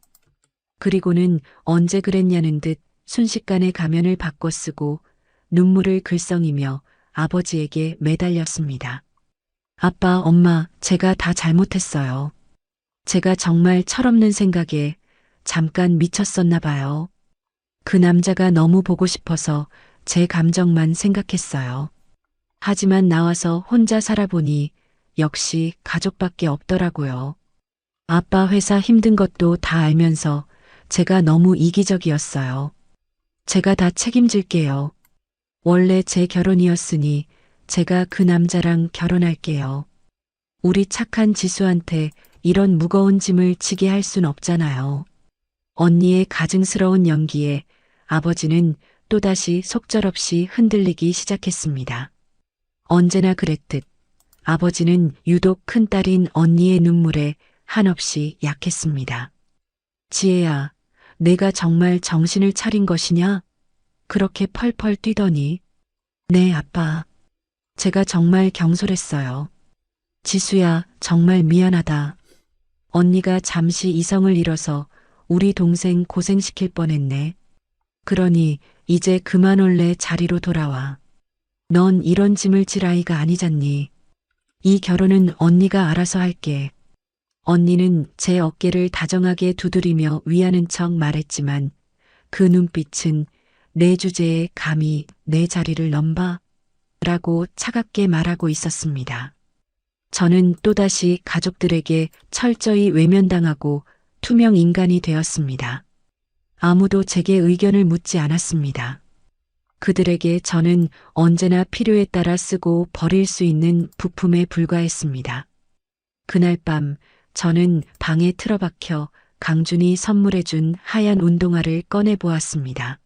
그리고는 언제 그랬냐는 듯 순식간에 가면을 바꿔 쓰고 눈물을 글썽이며 아버지에게 매달렸습니다. 아빠, 엄마, 제가 다 잘못했어요. 제가 정말 철없는 생각에 잠깐 미쳤었나 봐요. 그 남자가 너무 보고 싶어서 제 감정만 생각했어요. 하지만 나와서 혼자 살아보니 역시 가족밖에 없더라고요. 아빠 회사 힘든 것도 다 알면서 제가 너무 이기적이었어요. 제가 다 책임질게요. 원래 제 결혼이었으니 제가 그 남자랑 결혼할게요. 우리 착한 지수한테 이런 무거운 짐을 지게 할 순 없잖아요. 언니의 가증스러운 연기에 아버지는 또다시 속절없이 흔들리기 시작했습니다. 언제나 그랬듯 아버지는 유독 큰딸인 언니의 눈물에 한없이 약했습니다. 지혜야, 내가 정말 정신을 차린 것이냐? 그렇게 펄펄 뛰더니, 네, 아빠. 제가 정말 경솔했어요. 지수야, 정말 미안하다. 언니가 잠시 이성을 잃어서 우리 동생 고생시킬 뻔했네. 그러니 이제 그만 올래 자리로 돌아와. 넌 이런 짐을 질 아이가 아니잖니. 이 결혼은 언니가 알아서 할게. 언니는 제 어깨를 다정하게 두드리며 위하는 척 말했지만 그 눈빛은 내 주제에 감히 내 자리를 넘봐? 라고 차갑게 말하고 있었습니다. 저는 또다시 가족들에게 철저히 외면당하고 투명 인간이 되었습니다. 아무도 제게 의견을 묻지 않았습니다. 그들에게 저는 언제나 필요에 따라 쓰고 버릴 수 있는 부품에 불과했습니다. 그날 밤 저는 방에 틀어박혀 강준이 선물해준 하얀 운동화를 꺼내보았습니다.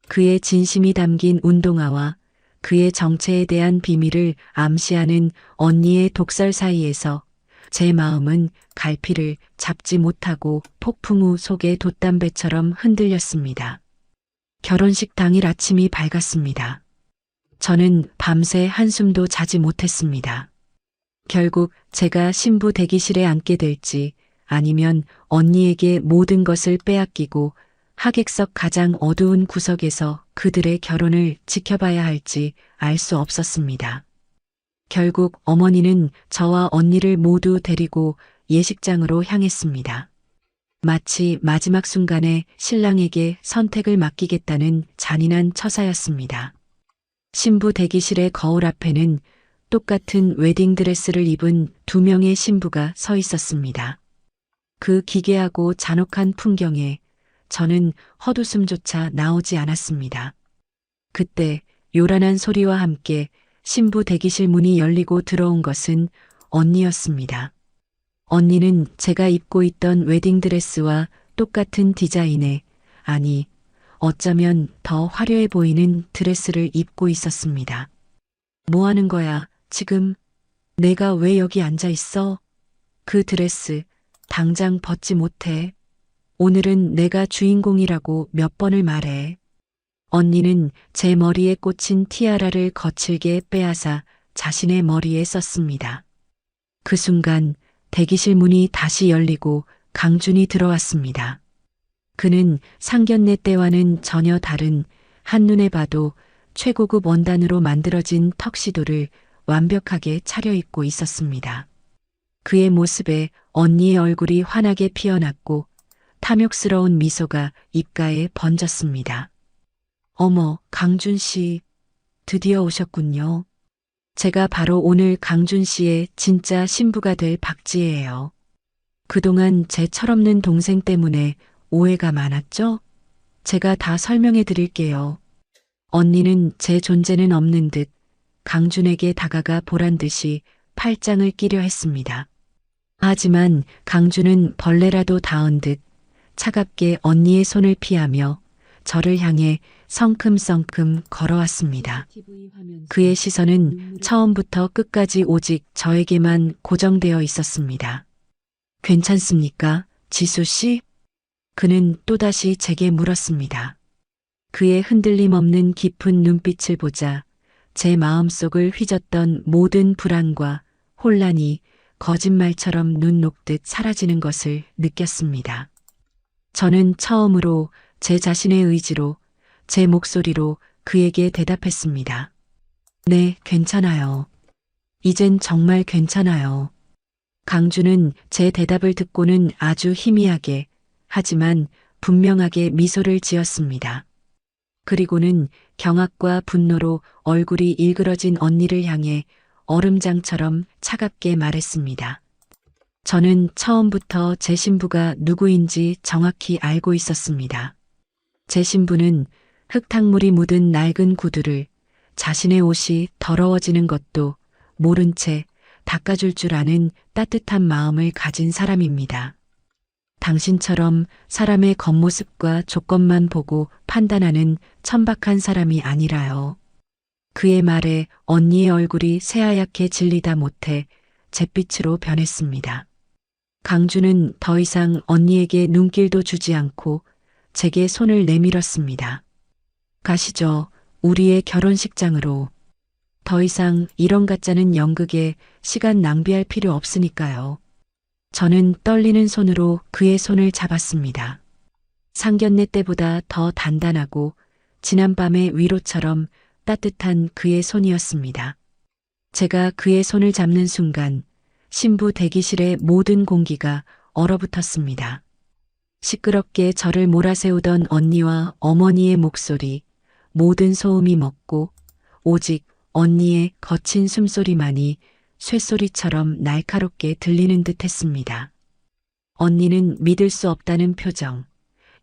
그의 진심이 담긴 운동화와 그의 정체에 대한 비밀을 암시하는 언니의 독설 사이에서 제 마음은 갈피를 잡지 못하고 폭풍우 속의 돛담배처럼 흔들렸습니다. 결혼식 당일 아침이 밝았습니다. 저는 밤새 한숨도 자지 못했습니다. 결국 제가 신부 대기실에 앉게 될지 아니면 언니에게 모든 것을 빼앗기고 하객석 가장 어두운 구석에서 그들의 결혼을 지켜봐야 할지 알 수 없었습니다. 결국 어머니는 저와 언니를 모두 데리고 예식장으로 향했습니다. 마치 마지막 순간에 신랑에게 선택을 맡기겠다는 잔인한 처사였습니다. 신부 대기실의 거울 앞에는 똑같은 웨딩드레스를 입은 두 명의 신부가 서 있었습니다. 그 기괴하고 잔혹한 풍경에 저는 헛웃음조차 나오지 않았습니다. 그때 요란한 소리와 함께 신부 대기실 문이 열리고 들어온 것은 언니였습니다. 언니는 제가 입고 있던 웨딩드레스와 똑같은 디자인의, 아니, 어쩌면 더 화려해 보이는 드레스를 입고 있었습니다. 뭐 하는 거야, 지금? 내가 왜 여기 앉아 있어? 그 드레스, 당장 벗지 못해. 오늘은 내가 주인공이라고 몇 번을 말해. 언니는 제 머리에 꽂힌 티아라를 거칠게 빼앗아 자신의 머리에 썼습니다. 그 순간 대기실 문이 다시 열리고 강준이 들어왔습니다. 그는 상견례 때와는 전혀 다른 한눈에 봐도 최고급 원단으로 만들어진 턱시도를 완벽하게 차려입고 있었습니다. 그의 모습에 언니의 얼굴이 환하게 피어났고 탐욕스러운 미소가 입가에 번졌습니다. 어머, 강준 씨, 드디어 오셨군요. 제가 바로 오늘 강준 씨의 진짜 신부가 될 박지혜예요. 그동안 제 철없는 동생 때문에 오해가 많았죠? 제가 다 설명해 드릴게요. 언니는 제 존재는 없는 듯 강준에게 다가가 보란 듯이 팔짱을 끼려 했습니다. 하지만 강준은 벌레라도 닿은 듯 차갑게 언니의 손을 피하며 저를 향해 성큼성큼 걸어왔습니다. 그의 시선은 처음부터 끝까지 오직 저에게만 고정되어 있었습니다. 괜찮습니까, 지수 씨? 그는 또다시 제게 물었습니다. 그의 흔들림 없는 깊은 눈빛을 보자 제 마음속을 휘젓던 모든 불안과 혼란이 거짓말처럼 눈 녹듯 사라지는 것을 느꼈습니다. 저는 처음으로 제 자신의 의지로, 제 목소리로 그에게 대답했습니다. 네, 괜찮아요. 이젠 정말 괜찮아요. 강준은 제 대답을 듣고는 아주 희미하게, 하지만 분명하게 미소를 지었습니다. 그리고는 경악과 분노로 얼굴이 일그러진 언니를 향해 얼음장처럼 차갑게 말했습니다. 저는 처음부터 제 신부가 누구인지 정확히 알고 있었습니다. 제 신부는 흙탕물이 묻은 낡은 구두를 자신의 옷이 더러워지는 것도 모른 채 닦아줄 줄 아는 따뜻한 마음을 가진 사람입니다. 당신처럼 사람의 겉모습과 조건만 보고 판단하는 천박한 사람이 아니라요. 그의 말에 언니의 얼굴이 새하얗게 질리다 못해 잿빛으로 변했습니다. 강준은 더 이상 언니에게 눈길도 주지 않고 제게 손을 내밀었습니다. 가시죠. 우리의 결혼식장으로. 더 이상 이런 가짜는 연극에 시간 낭비할 필요 없으니까요. 저는 떨리는 손으로 그의 손을 잡았습니다. 상견례 때보다 더 단단하고 지난밤의 위로처럼 따뜻한 그의 손이었습니다. 제가 그의 손을 잡는 순간 신부 대기실의 모든 공기가 얼어붙었습니다. 시끄럽게 저를 몰아세우던 언니와 어머니의 목소리, 모든 소음이 멎고 오직 언니의 거친 숨소리만이 쇠소리처럼 날카롭게 들리는 듯 했습니다. 언니는 믿을 수 없다는 표정,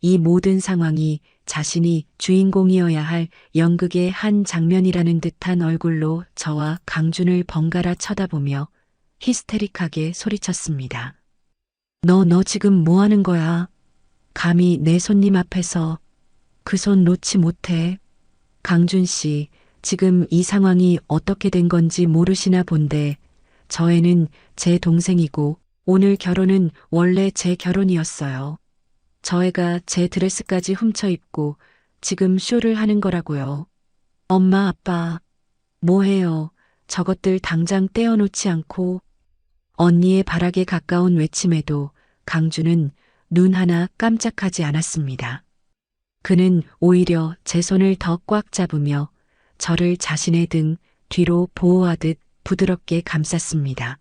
이 모든 상황이 자신이 주인공이어야 할 연극의 한 장면이라는 듯한 얼굴로 저와 강준을 번갈아 쳐다보며 히스테릭하게 소리쳤습니다. 너 지금 뭐 하는 거야? 감히 내 손님 앞에서 그 손 놓지 못해. 강준 씨, 지금 이 상황이 어떻게 된 건지 모르시나 본데 저 애는 제 동생이고 오늘 결혼은 원래 제 결혼이었어요. 저 애가 제 드레스까지 훔쳐 입고 지금 쇼를 하는 거라고요. 엄마, 아빠, 뭐 해요? 저것들 당장 떼어놓지 않고. 언니의 발악에 가까운 외침에도 강준은 눈 하나 깜짝하지 않았습니다. 그는 오히려 제 손을 더 꽉 잡으며 저를 자신의 등 뒤로 보호하듯 부드럽게 감쌌습니다.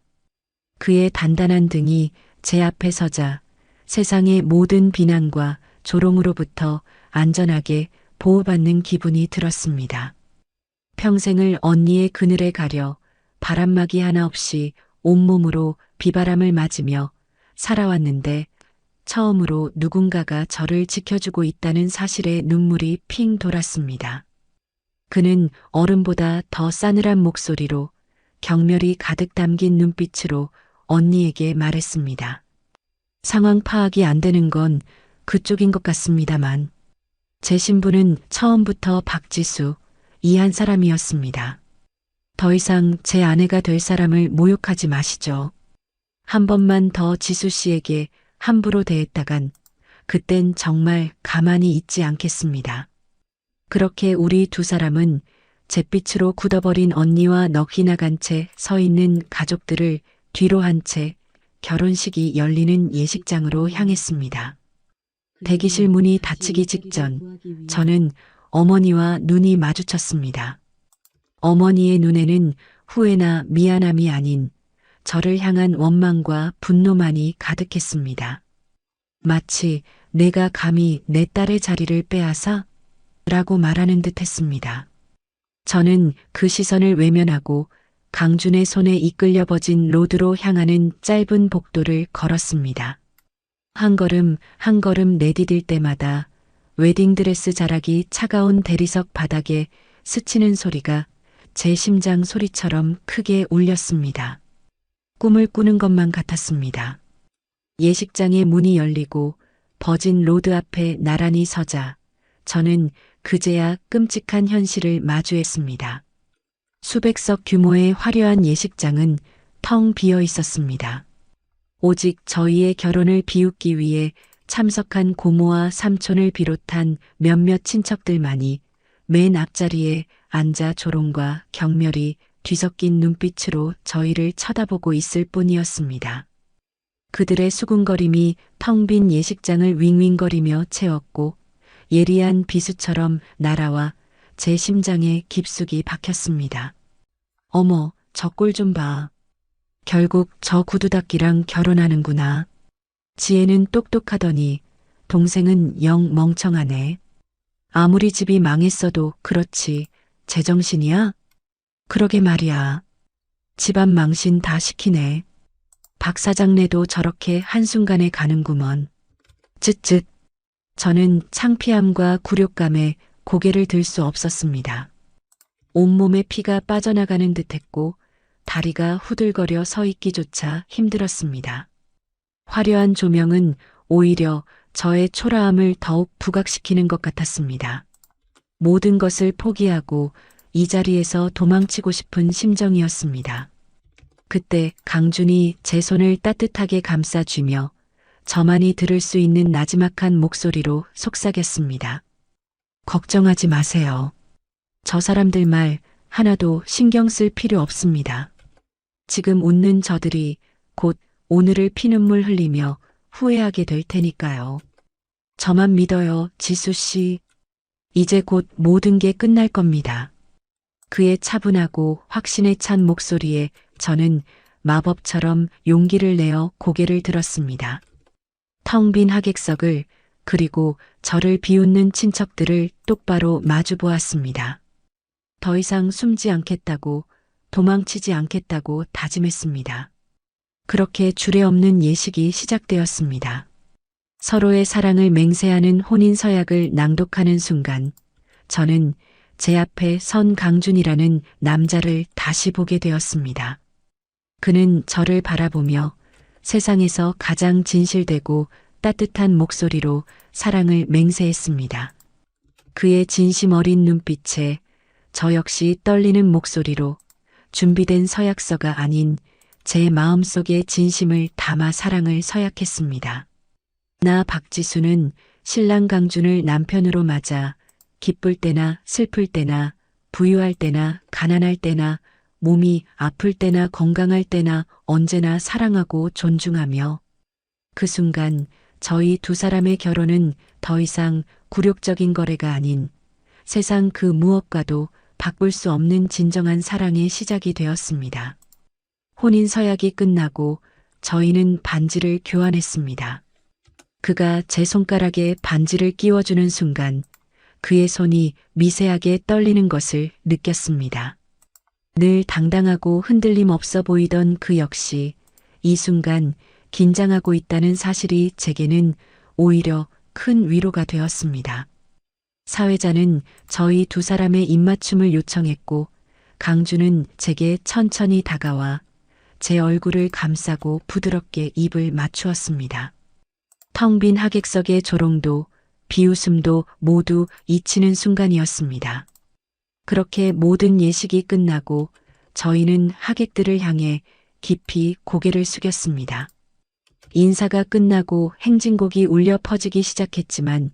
그의 단단한 등이 제 앞에 서자 세상의 모든 비난과 조롱으로부터 안전하게 보호받는 기분이 들었습니다. 평생을 언니의 그늘에 가려 바람막이 하나 없이 온몸으로 비바람을 맞으며 살아왔는데 처음으로 누군가가 저를 지켜주고 있다는 사실에 눈물이 핑 돌았습니다. 그는 어른보다 더 싸늘한 목소리로 경멸이 가득 담긴 눈빛으로 언니에게 말했습니다. 상황 파악이 안 되는 건 그쪽인 것 같습니다만 제 신부는 처음부터 박지수, 이 한 사람이었습니다. 더 이상 제 아내가 될 사람을 모욕하지 마시죠. 한 번만 더 지수 씨에게 함부로 대했다간 그땐 정말 가만히 있지 않겠습니다. 그렇게 우리 두 사람은 잿빛으로 굳어버린 언니와 넋이 나간 채 서 있는 가족들을 뒤로 한 채 결혼식이 열리는 예식장으로 향했습니다. 대기실 문이 닫히기 직전 저는 어머니와 눈이 마주쳤습니다. 어머니의 눈에는 후회나 미안함이 아닌 저를 향한 원망과 분노만이 가득했습니다. 마치 내가 감히 내 딸의 자리를 빼앗아? 라고 말하는 듯 했습니다. 저는 그 시선을 외면하고 강준의 손에 이끌려 버진 로드로 향하는 짧은 복도를 걸었습니다. 한 걸음 한 걸음 내디딜 때마다 웨딩드레스 자락이 차가운 대리석 바닥에 스치는 소리가 제 심장 소리처럼 크게 울렸습니다. 꿈을 꾸는 것만 같았습니다. 예식장의 문이 열리고 버진 로드 앞에 나란히 서자 저는 그제야 끔찍한 현실을 마주했습니다. 수백석 규모의 화려한 예식장은 텅 비어 있었습니다. 오직 저희의 결혼을 비웃기 위해 참석한 고모와 삼촌을 비롯한 몇몇 친척들만이 맨 앞자리에 앉아 조롱과 경멸이 뒤섞인 눈빛으로 저희를 쳐다보고 있을 뿐이었습니다. 그들의 수군거림이 텅 빈 예식장을 윙윙거리며 채웠고 예리한 비수처럼 날아와 제 심장에 깊숙이 박혔습니다. 어머, 저 꼴 좀 봐. 결국 저 구두닦이랑 결혼하는구나. 지혜는 똑똑하더니 동생은 영 멍청하네. 아무리 집이 망했어도 그렇지 제정신이야? 그러게 말이야. 집안 망신 다 시키네. 박 사장네도 저렇게 한순간에 가는구먼. 쯧쯧. 저는 창피함과 굴욕감에 고개를 들 수 없었습니다. 온몸에 피가 빠져나가는 듯했고 다리가 후들거려 서 있기조차 힘들었습니다. 화려한 조명은 오히려 저의 초라함을 더욱 부각시키는 것 같았습니다. 모든 것을 포기하고 이 자리에서 도망치고 싶은 심정이었습니다. 그때 강준이 제 손을 따뜻하게 감싸쥐며 저만이 들을 수 있는 나지막한 목소리로 속삭였습니다. 걱정하지 마세요. 저 사람들 말 하나도 신경 쓸 필요 없습니다. 지금 웃는 저들이 곧 오늘을 피눈물 흘리며 후회하게 될 테니까요. 저만 믿어요, 지수 씨. 이제 곧 모든 게 끝날 겁니다. 그의 차분하고 확신에 찬 목소리에 저는 마법처럼 용기를 내어 고개를 들었습니다. 텅 빈 하객석을 그리고 저를 비웃는 친척들을 똑바로 마주 보았습니다. 더 이상 숨지 않겠다고 도망치지 않겠다고 다짐했습니다. 그렇게 주례없는 예식이 시작되었습니다. 서로의 사랑을 맹세하는 혼인 서약을 낭독하는 순간 저는 제 앞에 선 강준이라는 남자를 다시 보게 되었습니다. 그는 저를 바라보며 세상에서 가장 진실되고 따뜻한 목소리로 사랑을 맹세했습니다. 그의 진심 어린 눈빛에 저 역시 떨리는 목소리로 준비된 서약서가 아닌 제 마음속의 진심을 담아 사랑을 서약했습니다. 나 박지수는 신랑 강준을 남편으로 맞아 기쁠 때나 슬플 때나 부유할 때나 가난할 때나 몸이 아플 때나 건강할 때나 언제나 사랑하고 존중하며 그 순간 저희 두 사람의 결혼은 더 이상 굴욕적인 거래가 아닌 세상 그 무엇과도 바꿀 수 없는 진정한 사랑의 시작이 되었습니다. 혼인 서약이 끝나고 저희는 반지를 교환했습니다. 그가 제 손가락에 반지를 끼워주는 순간 그의 손이 미세하게 떨리는 것을 느꼈습니다. 늘 당당하고 흔들림 없어 보이던 그 역시 이 순간 긴장하고 있다는 사실이 제게는 오히려 큰 위로가 되었습니다. 사회자는 저희 두 사람의 입맞춤을 요청했고 강준은 제게 천천히 다가와 제 얼굴을 감싸고 부드럽게 입을 맞추었습니다. 텅 빈 하객석의 조롱도 비웃음도 모두 잊히는 순간이었습니다. 그렇게 모든 예식이 끝나고 저희는 하객들을 향해 깊이 고개를 숙였습니다. 인사가 끝나고 행진곡이 울려 퍼지기 시작했지만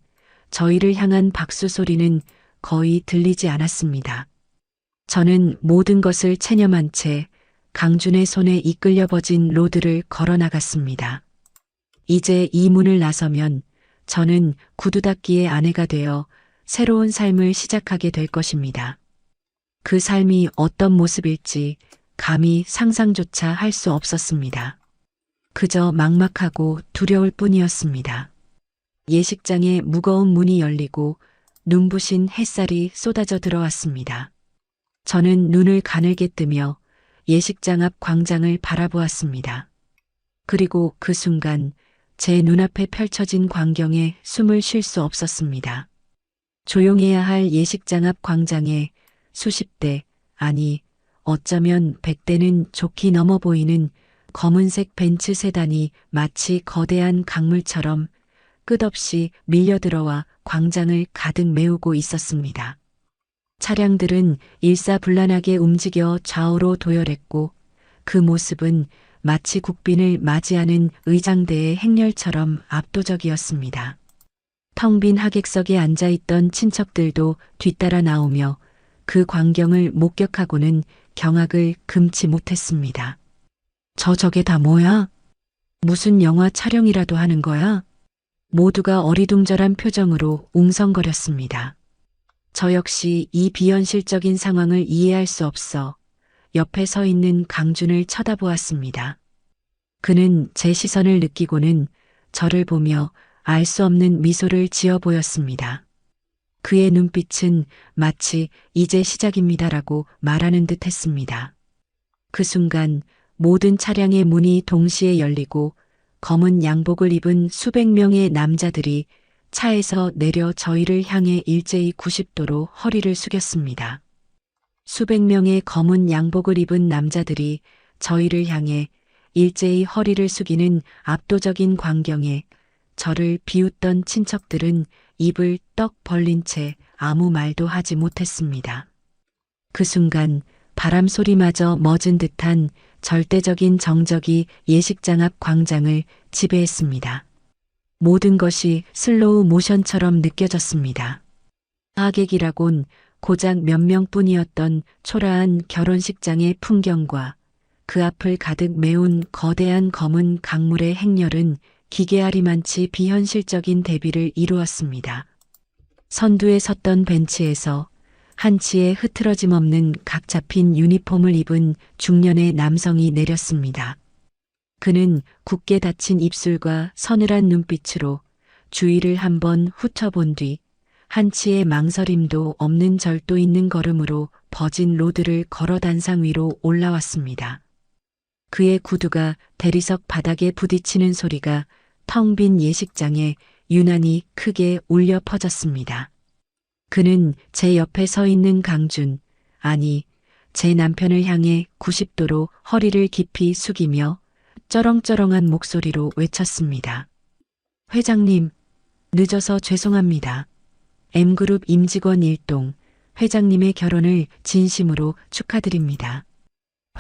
저희를 향한 박수 소리는 거의 들리지 않았습니다. 저는 모든 것을 체념한 채 강준의 손에 이끌려 버진 로드를 걸어 나갔습니다. 이제 이 문을 나서면 저는 구두 닦기의 아내가 되어 새로운 삶을 시작하게 될 것입니다. 그 삶이 어떤 모습일지 감히 상상조차 할 수 없었습니다. 그저 막막하고 두려울 뿐이었습니다. 예식장의 무거운 문이 열리고 눈부신 햇살이 쏟아져 들어왔습니다. 저는 눈을 가늘게 뜨며 예식장 앞 광장을 바라보았습니다. 그리고 그 순간 제 눈앞에 펼쳐진 광경에 숨을 쉴 수 없었습니다. 조용해야 할 예식장 앞 광장에 수십 대, 아니 어쩌면 100대는 좋게 넘어 보이는 검은색 벤츠 세단이 마치 거대한 강물처럼 끝없이 밀려들어와 광장을 가득 메우고 있었습니다. 차량들은 일사불란하게 움직여 좌우로 도열했고 그 모습은 마치 국빈을 맞이하는 의장대의 행렬처럼 압도적이었습니다. 텅 빈 하객석에 앉아있던 친척들도 뒤따라 나오며 그 광경을 목격하고는 경악을 금치 못했습니다. 저게 다 뭐야? 무슨 영화 촬영이라도 하는 거야? 모두가 어리둥절한 표정으로 웅성거렸습니다. 저 역시 이 비현실적인 상황을 이해할 수 없어 옆에 서 있는 강준을 쳐다보았습니다. 그는 제 시선을 느끼고는 저를 보며 알 수 없는 미소를 지어 보였습니다. 그의 눈빛은 마치 이제 시작입니다라고 말하는 듯 했습니다. 그 순간 모든 차량의 문이 동시에 열리고 검은 양복을 입은 수백 명의 남자들이 차에서 내려 저희를 향해 일제히 90도로 허리를 숙였습니다. 수백 명의 검은 양복을 입은 남자들이 저희를 향해 일제히 허리를 숙이는 압도적인 광경에 저를 비웃던 친척들은 입을 떡 벌린 채 아무 말도 하지 못했습니다. 그 순간 바람 소리마저 멎은 듯한 절대적인 정적이 예식장 앞 광장을 지배했습니다. 모든 것이 슬로우 모션처럼 느껴졌습니다. 하객이라곤 고작 몇 명뿐이었던 초라한 결혼식장의 풍경과 그 앞을 가득 메운 거대한 검은 강물의 행렬은 기계아리만치 비현실적인 대비를 이루었습니다. 선두에 섰던 벤치에서 한치의 흐트러짐 없는 각 잡힌 유니폼을 입은 중년의 남성이 내렸습니다. 그는 굳게 닫힌 입술과 서늘한 눈빛으로 주위를 한번 훑어본 뒤 한치의 망설임도 없는 절도 있는 걸음으로 버진 로드를 걸어 단상 위로 올라왔습니다. 그의 구두가 대리석 바닥에 부딪히는 소리가 텅 빈 예식장에 유난히 크게 울려 퍼졌습니다. 그는 제 옆에 서 있는 강준, 아니, 제 남편을 향해 90도로 허리를 깊이 숙이며 쩌렁쩌렁한 목소리로 외쳤습니다. 회장님, 늦어서 죄송합니다. M그룹 임직원 일동, 회장님의 결혼을 진심으로 축하드립니다.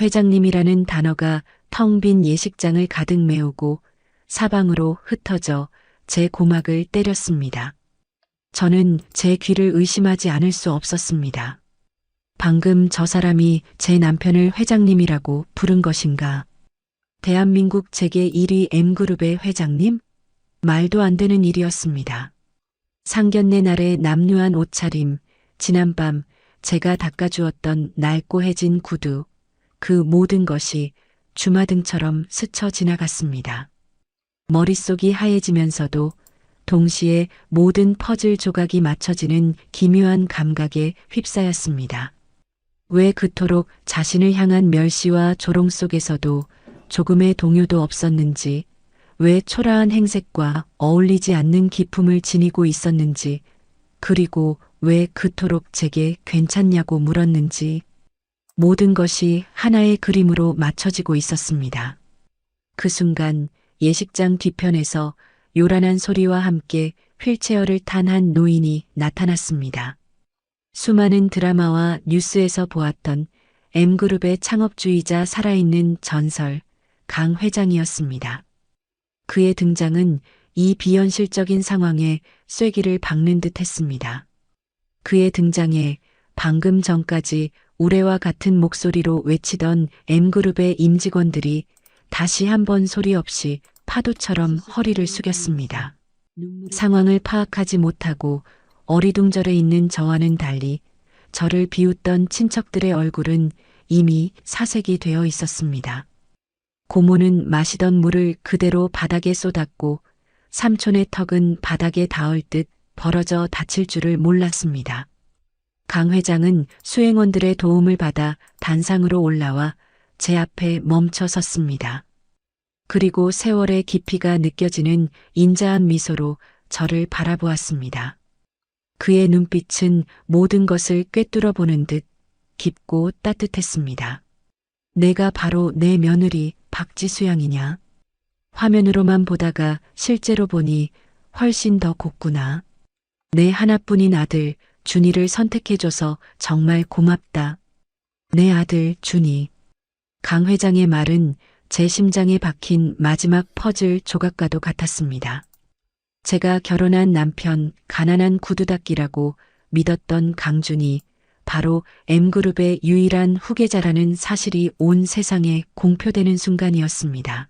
회장님이라는 단어가 텅 빈 예식장을 가득 메우고 사방으로 흩어져 제 고막을 때렸습니다. 저는 제 귀를 의심하지 않을 수 없었습니다. 방금 저 사람이 제 남편을 회장님이라고 부른 것인가? 대한민국 재계 1위 M그룹의 회장님? 말도 안 되는 일이었습니다. 상견례 날의 남루한 옷차림, 지난밤 제가 닦아주었던 낡고해진 구두, 그 모든 것이 주마등처럼 스쳐 지나갔습니다. 머릿속이 하얘지면서도 동시에 모든 퍼즐 조각이 맞춰지는 기묘한 감각에 휩싸였습니다. 왜 그토록 자신을 향한 멸시와 조롱 속에서도 조금의 동요도 없었는지, 왜 초라한 행색과 어울리지 않는 기품을 지니고 있었는지, 그리고 왜 그토록 제게 괜찮냐고 물었는지, 모든 것이 하나의 그림으로 맞춰지고 있었습니다. 그 순간 예식장 뒤편에서 요란한 소리와 함께 휠체어를 탄 한 노인이 나타났습니다. 수많은 드라마와 뉴스에서 보았던 M그룹의 창업주이자 살아있는 전설, 강 회장이었습니다. 그의 등장은 이 비현실적인 상황에 쐐기를 박는 듯 했습니다. 그의 등장에 방금 전까지 우레와 같은 목소리로 외치던 M그룹의 임직원들이 다시 한번 소리 없이 파도처럼 허리를 숙였습니다. 상황을 파악하지 못하고 어리둥절해 있는 저와는 달리 저를 비웃던 친척들의 얼굴은 이미 사색이 되어 있었습니다. 고모는 마시던 물을 그대로 바닥에 쏟았고 삼촌의 턱은 바닥에 닿을 듯 벌어져 다칠 줄을 몰랐습니다. 강 회장은 수행원들의 도움을 받아 단상으로 올라와 제 앞에 멈춰 섰습니다. 그리고 세월의 깊이가 느껴지는 인자한 미소로 저를 바라보았습니다. 그의 눈빛은 모든 것을 꿰뚫어 보는 듯 깊고 따뜻했습니다. 내가 바로 내 며느리 박지수 양이냐? 화면으로만 보다가 실제로 보니 훨씬 더 곱구나. 내 하나뿐인 아들 준이를 선택해줘서 정말 고맙다. 내 아들 준이. 강 회장의 말은 제 심장에 박힌 마지막 퍼즐 조각과도 같았습니다. 제가 결혼한 남편 가난한 구두닦이라고 믿었던 강준이 바로 M그룹의 유일한 후계자라는 사실이 온 세상에 공표되는 순간이었습니다.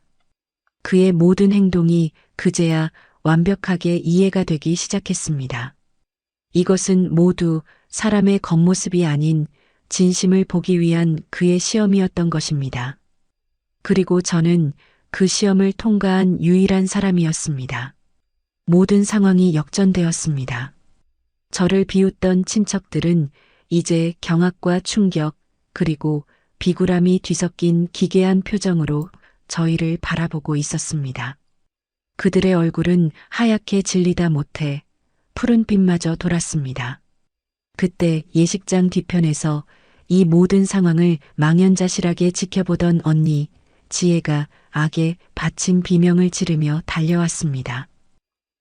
그의 모든 행동이 그제야 완벽하게 이해가 되기 시작했습니다. 이것은 모두 사람의 겉모습이 아닌 진심을 보기 위한 그의 시험이었던 것입니다. 그리고 저는 그 시험을 통과한 유일한 사람이었습니다. 모든 상황이 역전되었습니다. 저를 비웃던 친척들은 이제 경악과 충격 그리고 비굴함이 뒤섞인 기괴한 표정으로 저희를 바라보고 있었습니다. 그들의 얼굴은 하얗게 질리다 못해 푸른 빛마저 돌았습니다. 그때 예식장 뒤편에서 이 모든 상황을 망연자실하게 지켜보던 언니 지혜가 악에 받친 비명을 지르며 달려왔습니다.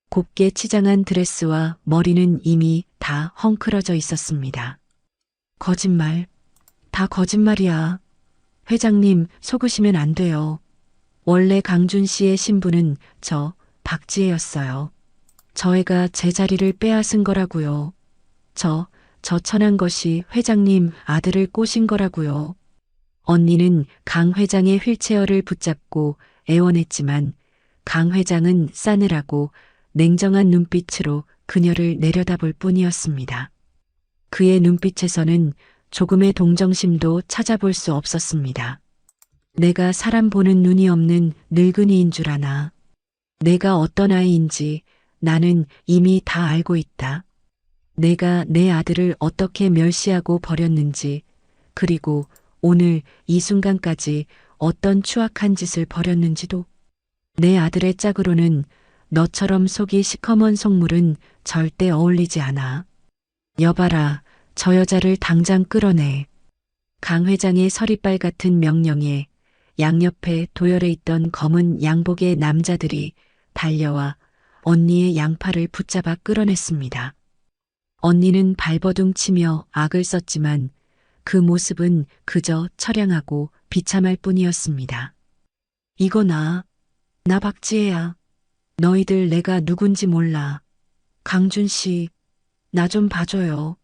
곱게 치장한 드레스와 머리는 이미 다 헝클어져 있었습니다. 거짓말, 다 거짓말이야. 회장님 속으시면 안 돼요. 원래 강준 씨의 신부는 저 박지혜였어요. 저 애가 제 자리를 빼앗은 거라고요. 저 천한 것이 회장님 아들을 꼬신 거라고요. 언니는 강 회장의 휠체어를 붙잡고 애원했지만 강 회장은 싸늘하고 냉정한 눈빛으로 그녀를 내려다볼 뿐이었습니다. 그의 눈빛에서는 조금의 동정심도 찾아볼 수 없었습니다. 내가 사람 보는 눈이 없는 늙은이인 줄 아나. 내가 어떤 아이인지 나는 이미 다 알고 있다. 내가 내 아들을 어떻게 멸시하고 버렸는지, 그리고 오늘 이 순간까지 어떤 추악한 짓을 벌였는지도. 내 아들의 짝으로는 너처럼 속이 시커먼 속물은 절대 어울리지 않아. 여봐라, 저 여자를 당장 끌어내. 강 회장의 서리빨 같은 명령에 양옆에 도열해 있던 검은 양복의 남자들이 달려와 언니의 양팔을 붙잡아 끌어냈습니다. 언니는 발버둥 치며 악을 썼지만 그 모습은 그저 처량하고 비참할 뿐이었습니다. 이거 나 박지혜야. 너희들 내가 누군지 몰라. 강준 씨, 나 좀 봐줘요.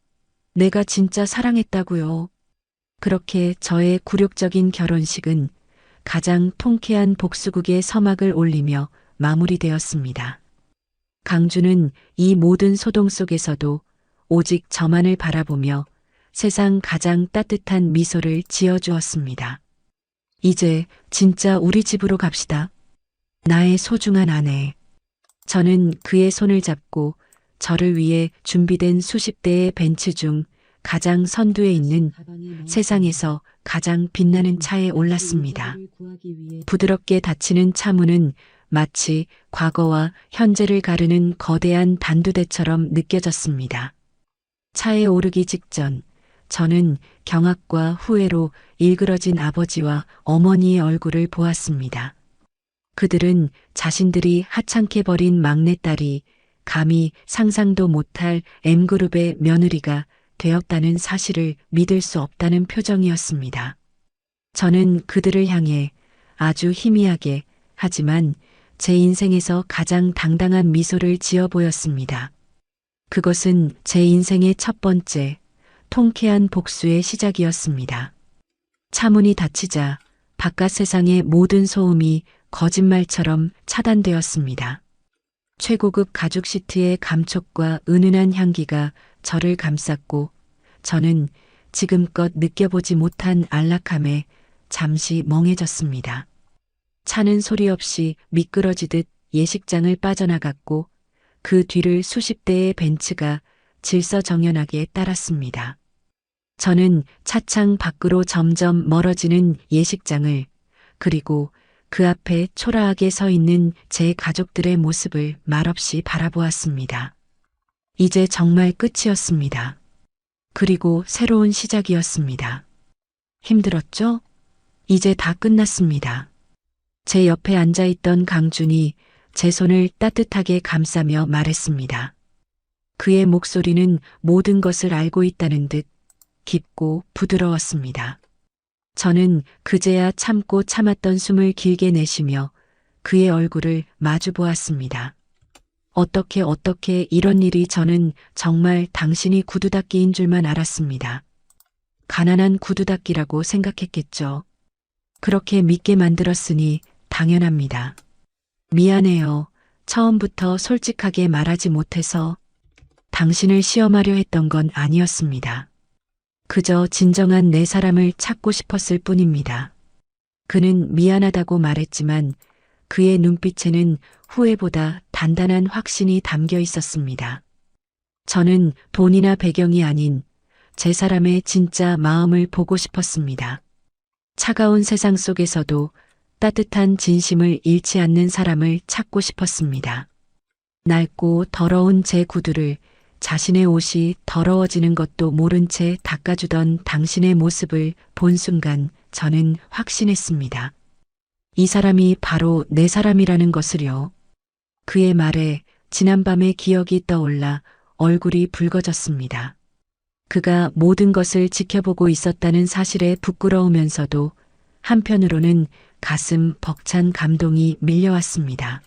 내가 진짜 사랑했다고요. 그렇게 저의 굴욕적인 결혼식은 가장 통쾌한 복수극의 서막을 올리며 마무리되었습니다. 강준은 이 모든 소동 속에서도 오직 저만을 바라보며 세상 가장 따뜻한 미소를 지어주었습니다. 이제 진짜 우리 집으로 갑시다. 나의 소중한 아내. 저는 그의 손을 잡고 저를 위해 준비된 수십 대의 벤츠 중 가장 선두에 있는 세상에서 가장 빛나는 차에 올랐습니다. 부드럽게 닫히는 차문은 마치 과거와 현재를 가르는 거대한 단두대처럼 느껴졌습니다. 차에 오르기 직전 저는 경악과 후회로 일그러진 아버지와 어머니의 얼굴을 보았습니다. 그들은 자신들이 하찮게 버린 막내딸이 감히 상상도 못할 M그룹의 며느리가 되었다는 사실을 믿을 수 없다는 표정이었습니다. 저는 그들을 향해 아주 희미하게 하지만 제 인생에서 가장 당당한 미소를 지어 보였습니다. 그것은 제 인생의 첫 번째 통쾌한 복수의 시작이었습니다. 차문이 닫히자 바깥 세상의 모든 소음이 거짓말처럼 차단되었습니다. 최고급 가죽 시트의 감촉과 은은한 향기가 저를 감쌌고 저는 지금껏 느껴보지 못한 안락함에 잠시 멍해졌습니다. 차는 소리 없이 미끄러지듯 예식장을 빠져나갔고 그 뒤를 수십 대의 벤츠가 질서정연하게 따랐습니다. 저는 차창 밖으로 점점 멀어지는 예식장을 그리고 그 앞에 초라하게 서 있는 제 가족들의 모습을 말없이 바라보았습니다. 이제 정말 끝이었습니다. 그리고 새로운 시작이었습니다. 힘들었죠? 이제 다 끝났습니다. 제 옆에 앉아있던 강준이 제 손을 따뜻하게 감싸며 말했습니다. 그의 목소리는 모든 것을 알고 있다는 듯 깊고 부드러웠습니다. 저는 그제야 참고 참았던 숨을 길게 내쉬며 그의 얼굴을 마주 보았습니다. 어떻게 이런 일이 저는 정말 당신이 구두 닦기인 줄만 알았습니다. 가난한 구두 닦기라고 생각했겠죠. 그렇게 믿게 만들었으니 당연합니다. 미안해요. 처음부터 솔직하게 말하지 못해서 당신을 시험하려 했던 건 아니었습니다. 그저 진정한 내 사람을 찾고 싶었을 뿐입니다. 그는 미안하다고 말했지만 그의 눈빛에는 후회보다 단단한 확신이 담겨 있었습니다. 저는 돈이나 배경이 아닌 제 사람의 진짜 마음을 보고 싶었습니다. 차가운 세상 속에서도 따뜻한 진심을 잃지 않는 사람을 찾고 싶었습니다. 낡고 더러운 제 구두를 자신의 옷이 더러워지는 것도 모른 채 닦아주던 당신의 모습을 본 순간 저는 확신했습니다. 이 사람이 바로 내 사람이라는 것을요. 그의 말에 지난밤의 기억이 떠올라 얼굴이 붉어졌습니다. 그가 모든 것을 지켜보고 있었다는 사실에 부끄러우면서도 한편으로는 가슴 벅찬 감동이 밀려왔습니다.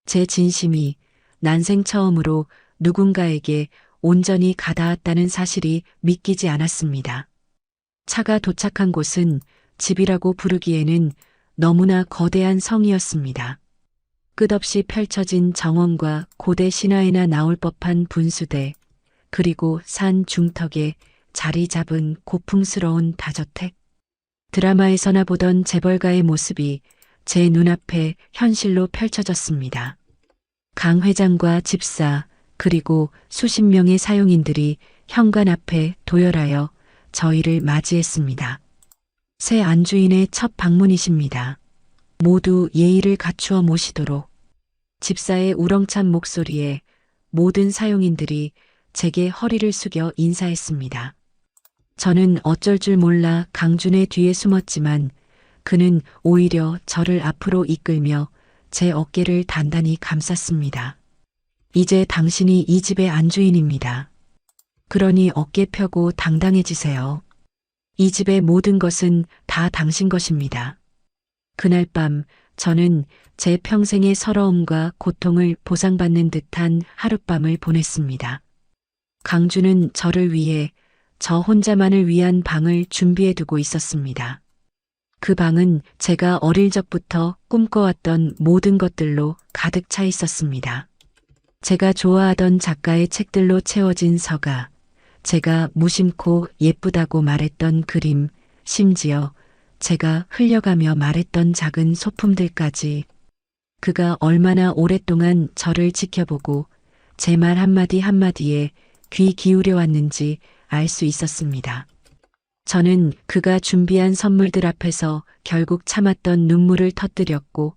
제 진심이 난생 처음으로 누군가에게 온전히 가닿았다는 사실이 믿기지 않았습니다. 차가 도착한 곳은 집이라고 부르기에는 너무나 거대한 성이었습니다. 끝없이 펼쳐진 정원과 고대 신화에나 나올 법한 분수대, 그리고 산 중턱에 자리 잡은 고풍스러운 다저택. 드라마에서나 보던 재벌가의 모습이 제 눈앞에 현실로 펼쳐졌습니다. 강 회장과 집사, 그리고 수십 명의 사용인들이 현관 앞에 도열하여 저희를 맞이했습니다. 새 안주인의 첫 방문이십니다. 모두 예의를 갖추어 모시도록. 집사의 우렁찬 목소리에 모든 사용인들이 제게 허리를 숙여 인사했습니다. 저는 어쩔 줄 몰라 강준의 뒤에 숨었지만 그는 오히려 저를 앞으로 이끌며 제 어깨를 단단히 감쌌습니다. 이제 당신이 이 집의 안주인입니다. 그러니 어깨 펴고 당당해지세요. 이 집의 모든 것은 다 당신 것입니다. 그날 밤 저는 제 평생의 서러움과 고통을 보상받는 듯한 하룻밤을 보냈습니다. 강주는 저를 위해 저 혼자만을 위한 방을 준비해 두고 있었습니다. 그 방은 제가 어릴 적부터 꿈꿔왔던 모든 것들로 가득 차 있었습니다. 제가 좋아하던 작가의 책들로 채워진 서가, 제가 무심코 예쁘다고 말했던 그림, 심지어 제가 흘려가며 말했던 작은 소품들까지. 그가 얼마나 오랫동안 저를 지켜보고 제 말 한마디 한마디에 귀 기울여 왔는지 알 수 있었습니다. 저는 그가 준비한 선물들 앞에서 결국 참았던 눈물을 터뜨렸고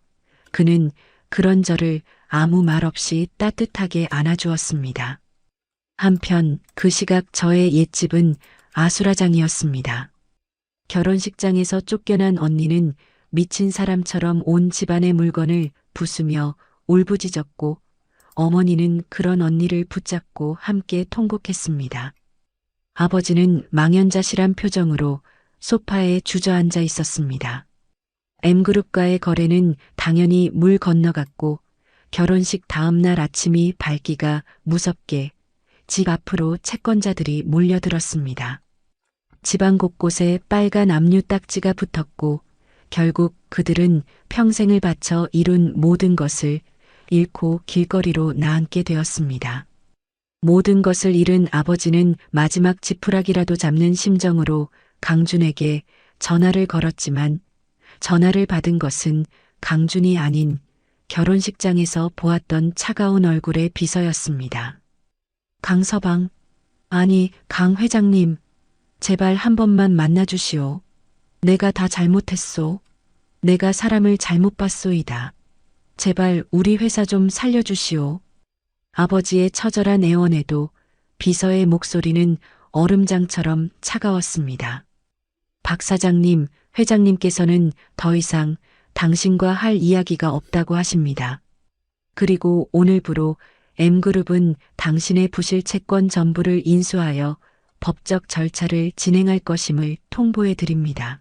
그는 그런 저를 아무 말 없이 따뜻하게 안아주었습니다. 한편 그 시각 저의 옛집은 아수라장이었습니다. 결혼식장에서 쫓겨난 언니는 미친 사람처럼 온 집안의 물건을 부수며 울부짖었고 어머니는 그런 언니를 붙잡고 함께 통곡했습니다. 아버지는 망연자실한 표정으로 소파에 주저앉아 있었습니다. M그룹과의 거래는 당연히 물 건너갔고 결혼식 다음 날 아침이 밝기가 무섭게 집 앞으로 채권자들이 몰려들었습니다. 집안 곳곳에 빨간 압류 딱지가 붙었고 결국 그들은 평생을 바쳐 이룬 모든 것을 잃고 길거리로 나앉게 되었습니다. 모든 것을 잃은 아버지는 마지막 지푸라기라도 잡는 심정으로 강준에게 전화를 걸었지만 전화를 받은 것은 강준이 아닌 결혼식장에서 보았던 차가운 얼굴의 비서였습니다. 강서방, 아니 강 회장님, 제발 한 번만 만나주시오. 내가 다 잘못했소. 내가 사람을 잘못 봤소이다. 제발 우리 회사 좀 살려주시오. 아버지의 처절한 애원에도 비서의 목소리는 얼음장처럼 차가웠습니다. 박 사장님, 회장님께서는 더 이상 당신과 할 이야기가 없다고 하십니다. 그리고 오늘부로 M그룹은 당신의 부실 채권 전부를 인수하여 법적 절차를 진행할 것임을 통보해 드립니다.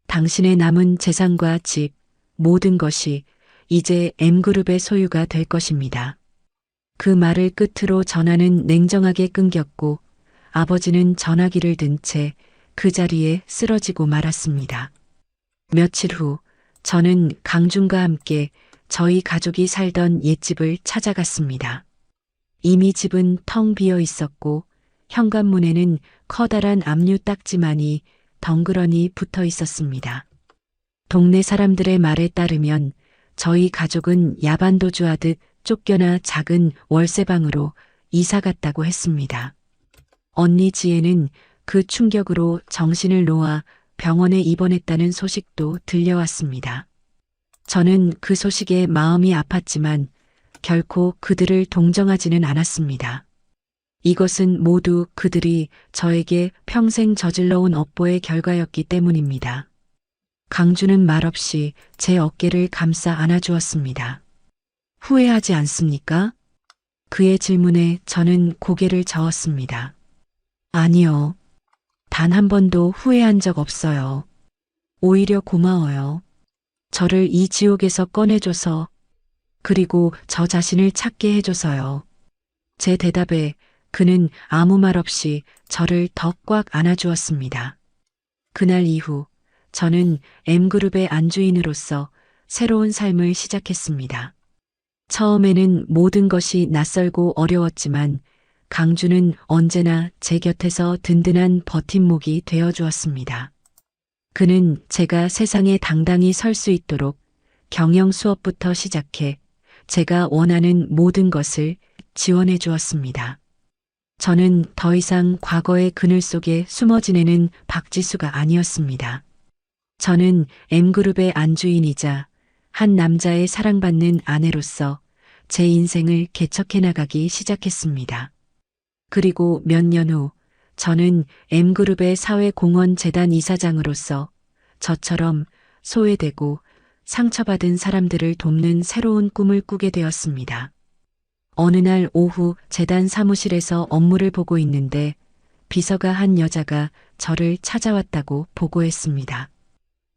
당신의 남은 재산과 집, 모든 것이 이제 M그룹의 소유가 될 것입니다. 그 말을 끝으로 전화는 냉정하게 끊겼고 아버지는 전화기를 든 채 그 자리에 쓰러지고 말았습니다. 며칠 후 저는 강준과 함께 저희 가족이 살던 옛집을 찾아갔습니다. 이미 집은 텅 비어 있었고 현관문에는 커다란 압류 딱지만이 덩그러니 붙어 있었습니다. 동네 사람들의 말에 따르면 저희 가족은 야반도주하듯 쫓겨나 작은 월세방으로 이사 갔다고 했습니다. 언니 지혜는 그 충격으로 정신을 놓아 병원에 입원했다는 소식도 들려왔습니다. 저는 그 소식에 마음이 아팠지만 결코 그들을 동정하지는 않았습니다. 이것은 모두 그들이 저에게 평생 저질러온 업보의 결과였기 때문입니다. 강주는 말없이 제 어깨를 감싸 안아주었습니다. 후회하지 않습니까? 그의 질문에 저는 고개를 저었습니다. 아니요. 단 한 번도 후회한 적 없어요. 오히려 고마워요. 저를 이 지옥에서 꺼내줘서. 그리고 저 자신을 찾게 해줘서요. 제 대답에 그는 아무 말 없이 저를 더 꽉 안아주었습니다. 그날 이후 저는 M그룹의 안주인으로서 새로운 삶을 시작했습니다. 처음에는 모든 것이 낯설고 어려웠지만 강주는 언제나 제 곁에서 든든한 버팀목이 되어 주었습니다. 그는 제가 세상에 당당히 설 수 있도록 경영 수업부터 시작해 제가 원하는 모든 것을 지원해 주었습니다. 저는 더 이상 과거의 그늘 속에 숨어 지내는 박지수가 아니었습니다. 저는 M그룹의 안주인이자 한 남자의 사랑받는 아내로서 제 인생을 개척해 나가기 시작했습니다. 그리고 몇 년 후 저는 M그룹의 사회공헌재단 이사장으로서 저처럼 소외되고 상처받은 사람들을 돕는 새로운 꿈을 꾸게 되었습니다. 어느 날 오후 재단 사무실에서 업무를 보고 있는데 비서가 한 여자가 저를 찾아왔다고 보고했습니다.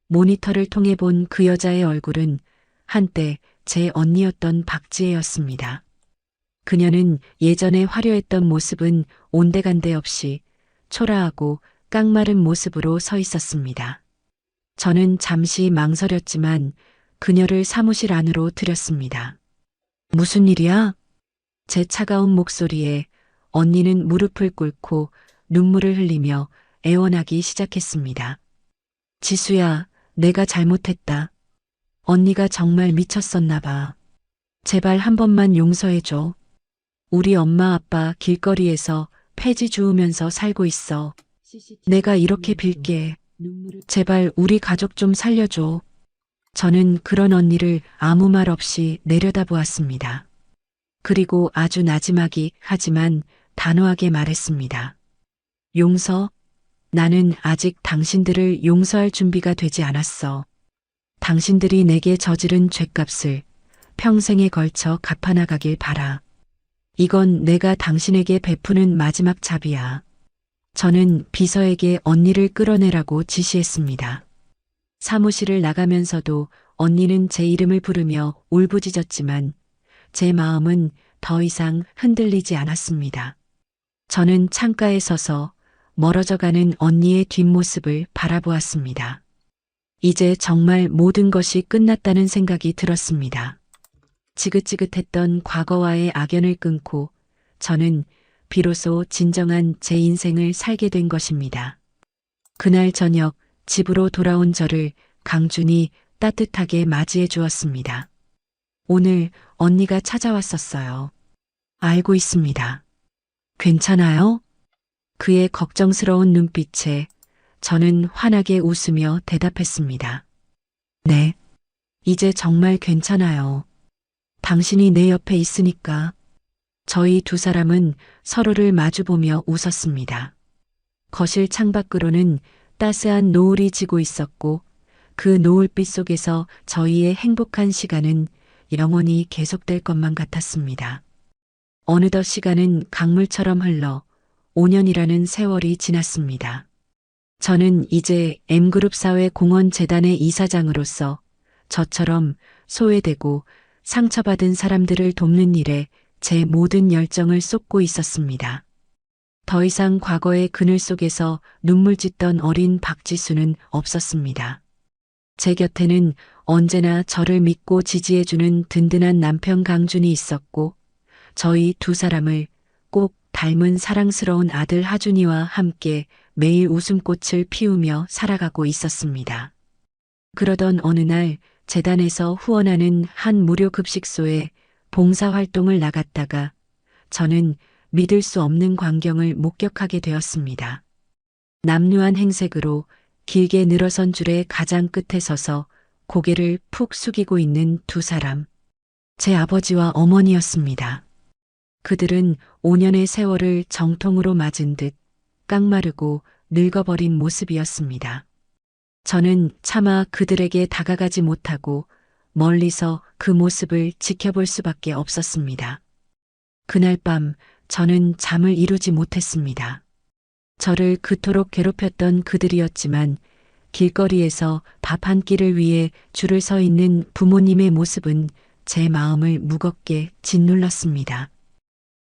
모니터를 통해 본 그 여자의 얼굴은 한때 제 언니였던 박지혜였습니다. 그녀는 예전에 화려했던 모습은 온데간데 없이 초라하고 깡마른 모습으로 서 있었습니다. 저는 잠시 망설였지만 그녀를 사무실 안으로 들였습니다. 무슨 일이야? 제 차가운 목소리에 언니는 무릎을 꿇고 눈물을 흘리며 애원하기 시작했습니다. 지수야, 내가 잘못했다. 언니가 정말 미쳤었나 봐. 제발 한 번만 용서해줘. 우리 엄마 아빠 길거리에서 폐지 주우면서 살고 있어. 내가 이렇게 빌게. 제발 우리 가족 좀 살려줘. 저는 그런 언니를 아무 말 없이 내려다보았습니다. 그리고 아주 나지막이 하지만 단호하게 말했습니다. 용서? 나는 아직 당신들을 용서할 준비가 되지 않았어. 당신들이 내게 저지른 죗값을 평생에 걸쳐 갚아나가길 바라. 이건 내가 당신에게 베푸는 마지막 잡이야. 저는 비서에게 언니를 끌어내라고 지시했습니다. 사무실을 나가면서도 언니는 제 이름을 부르며 울부짖었지만 제 마음은 더 이상 흔들리지 않았습니다. 저는 창가에 서서 멀어져가는 언니의 뒷모습을 바라보았습니다. 이제 정말 모든 것이 끝났다는 생각이 들었습니다. 지긋지긋했던 과거와의 악연을 끊고 저는 비로소 진정한 제 인생을 살게 된 것입니다. 그날 저녁 집으로 돌아온 저를 강준이 따뜻하게 맞이해 주었습니다. 오늘 언니가 찾아왔었어요. 알고 있습니다. 괜찮아요? 그의 걱정스러운 눈빛에 저는 환하게 웃으며 대답했습니다. 네. 이제 정말 괜찮아요. 당신이 내 옆에 있으니까. 저희 두 사람은 서로를 마주보며 웃었습니다. 거실 창밖으로는 따스한 노을이 지고 있었고 그 노을빛 속에서 저희의 행복한 시간은 영원히 계속될 것만 같았습니다. 어느덧 시간은 강물처럼 흘러 5년이라는 세월이 지났습니다. 저는 이제 M그룹 사회공헌재단의 이사장으로서 저처럼 소외되고 상처받은 사람들을 돕는 일에 제 모든 열정을 쏟고 있었습니다. 더 이상 과거의 그늘 속에서 눈물 짓던 어린 박지수는 없었습니다. 제 곁에는 언제나 저를 믿고 지지해주는 든든한 남편 강준이 있었고 저희 두 사람을 꼭 닮은 사랑스러운 아들 하준이와 함께 매일 웃음꽃을 피우며 살아가고 있었습니다. 그러던 어느 날 재단에서 후원하는 한 무료 급식소에 봉사활동을 나갔다가 저는 믿을 수 없는 광경을 목격하게 되었습니다. 남루한 행색으로 길게 늘어선 줄의 가장 끝에 서서 고개를 푹 숙이고 있는 두 사람. 제 아버지와 어머니였습니다. 그들은 5년의 세월을 정통으로 맞은 듯 깡마르고 늙어버린 모습이었습니다. 저는 차마 그들에게 다가가지 못하고 멀리서 그 모습을 지켜볼 수밖에 없었습니다. 그날 밤 저는 잠을 이루지 못했습니다. 저를 그토록 괴롭혔던 그들이었지만 길거리에서 밥 한 끼를 위해 줄을 서 있는 부모님의 모습은 제 마음을 무겁게 짓눌렀습니다.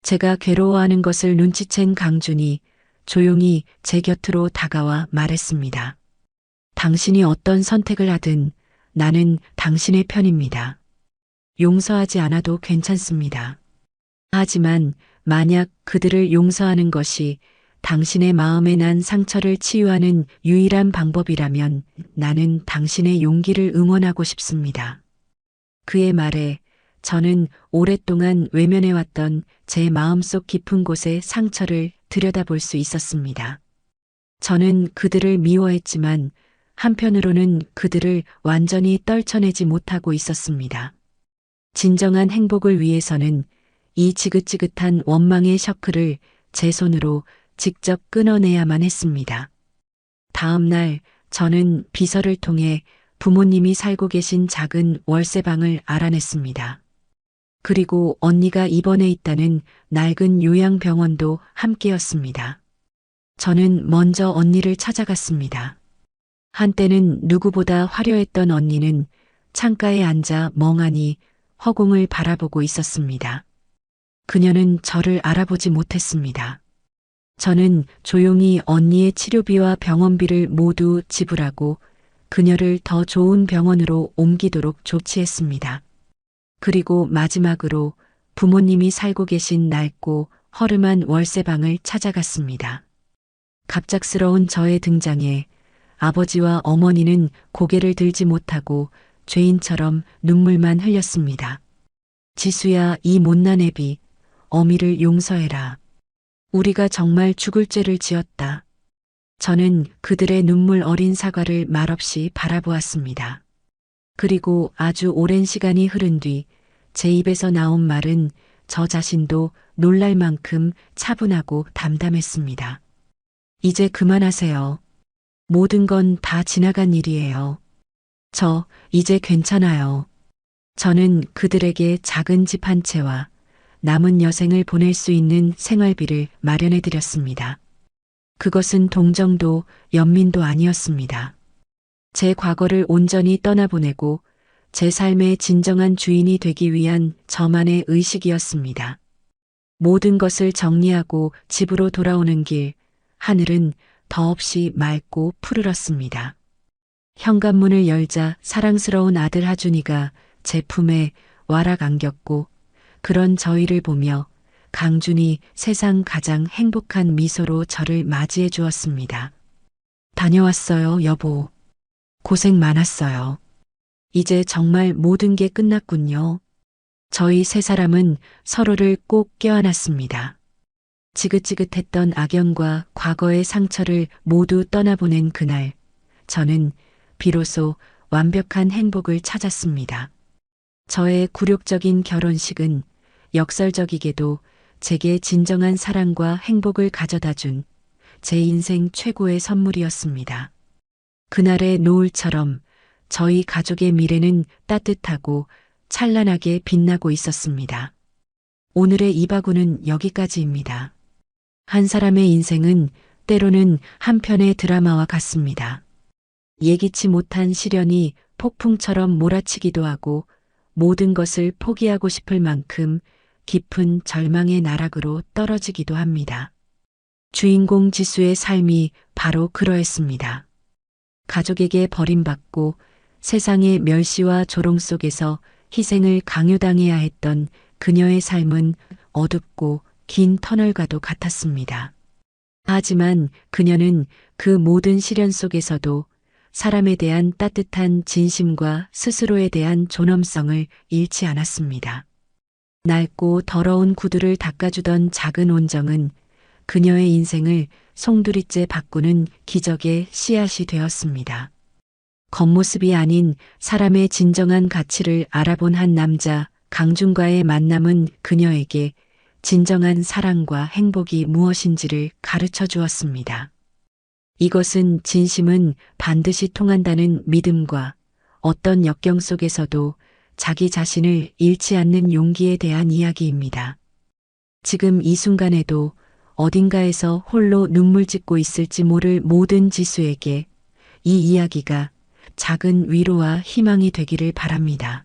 제가 괴로워하는 것을 눈치챈 강준이 조용히 제 곁으로 다가와 말했습니다. 당신이 어떤 선택을 하든 나는 당신의 편입니다. 용서하지 않아도 괜찮습니다. 하지만 만약 그들을 용서하는 것이 당신의 마음에 난 상처를 치유하는 유일한 방법이라면 나는 당신의 용기를 응원하고 싶습니다. 그의 말에 저는 오랫동안 외면해왔던 제 마음속 깊은 곳의 상처를 들여다볼 수 있었습니다. 저는 그들을 미워했지만 한편으로는 그들을 완전히 떨쳐내지 못하고 있었습니다. 진정한 행복을 위해서는 이 지긋지긋한 원망의 셔크를 제 손으로 직접 끊어내야만 했습니다. 다음 날 저는 비서를 통해 부모님이 살고 계신 작은 월세방을 알아냈습니다. 그리고 언니가 입원해 있다는 낡은 요양병원도 함께였습니다. 저는 먼저 언니를 찾아갔습니다. 한때는 누구보다 화려했던 언니는 창가에 앉아 멍하니 허공을 바라보고 있었습니다. 그녀는 저를 알아보지 못했습니다. 저는 조용히 언니의 치료비와 병원비를 모두 지불하고 그녀를 더 좋은 병원으로 옮기도록 조치했습니다. 그리고 마지막으로 부모님이 살고 계신 낡고 허름한 월세방을 찾아갔습니다. 갑작스러운 저의 등장에 아버지와 어머니는 고개를 들지 못하고 죄인처럼 눈물만 흘렸습니다. 지수야, 이 못난 애비, 어미를 용서해라. 우리가 정말 죽을 죄를 지었다. 저는 그들의 눈물 어린 사과를 말없이 바라보았습니다. 그리고 아주 오랜 시간이 흐른 뒤 제 입에서 나온 말은 저 자신도 놀랄 만큼 차분하고 담담했습니다. 이제 그만하세요. 모든 건 다 지나간 일이에요. 저 이제 괜찮아요. 저는 그들에게 작은 집 한 채와 남은 여생을 보낼 수 있는 생활비를 마련해 드렸습니다. 그것은 동정도 연민도 아니었습니다. 제 과거를 온전히 떠나보내고 제 삶의 진정한 주인이 되기 위한 저만의 의식이었습니다. 모든 것을 정리하고 집으로 돌아오는 길, 하늘은 더없이 맑고 푸르렀습니다. 현관문을 열자 사랑스러운 아들 하준이가 제 품에 와락 안겼고 그런 저희를 보며 강준이 세상 가장 행복한 미소로 저를 맞이해 주었습니다. 다녀왔어요, 여보. 고생 많았어요. 이제 정말 모든 게 끝났군요. 저희 세 사람은 서로를 꼭 껴안았습니다. 지긋지긋했던 악연과 과거의 상처를 모두 떠나보낸 그날, 저는 비로소 완벽한 행복을 찾았습니다. 저의 굴욕적인 결혼식은 역설적이게도 제게 진정한 사랑과 행복을 가져다 준 제 인생 최고의 선물이었습니다. 그날의 노을처럼 저희 가족의 미래는 따뜻하고 찬란하게 빛나고 있었습니다. 오늘의 이바구는 여기까지입니다. 한 사람의 인생은 때로는 한 편의 드라마와 같습니다. 예기치 못한 시련이 폭풍처럼 몰아치기도 하고 모든 것을 포기하고 싶을 만큼 깊은 절망의 나락으로 떨어지기도 합니다. 주인공 지수의 삶이 바로 그러했습니다. 가족에게 버림받고 세상의 멸시와 조롱 속에서 희생을 강요당해야 했던 그녀의 삶은 어둡고 긴 터널과도 같았습니다. 하지만 그녀는 그 모든 시련 속에서도 사람에 대한 따뜻한 진심과 스스로에 대한 존엄성을 잃지 않았습니다. 낡고 더러운 구두를 닦아주던 작은 온정은 그녀의 인생을 송두리째 바꾸는 기적의 씨앗이 되었습니다. 겉모습이 아닌 사람의 진정한 가치를 알아본 한 남자 강준과의 만남은 그녀에게 진정한 사랑과 행복이 무엇인지를 가르쳐 주었습니다. 이것은 진심은 반드시 통한다는 믿음과 어떤 역경 속에서도 자기 자신을 잃지 않는 용기에 대한 이야기입니다. 지금 이 순간에도 어딘가에서 홀로 눈물 짓고 있을지 모를 모든 지수에게 이 이야기가 작은 위로와 희망이 되기를 바랍니다.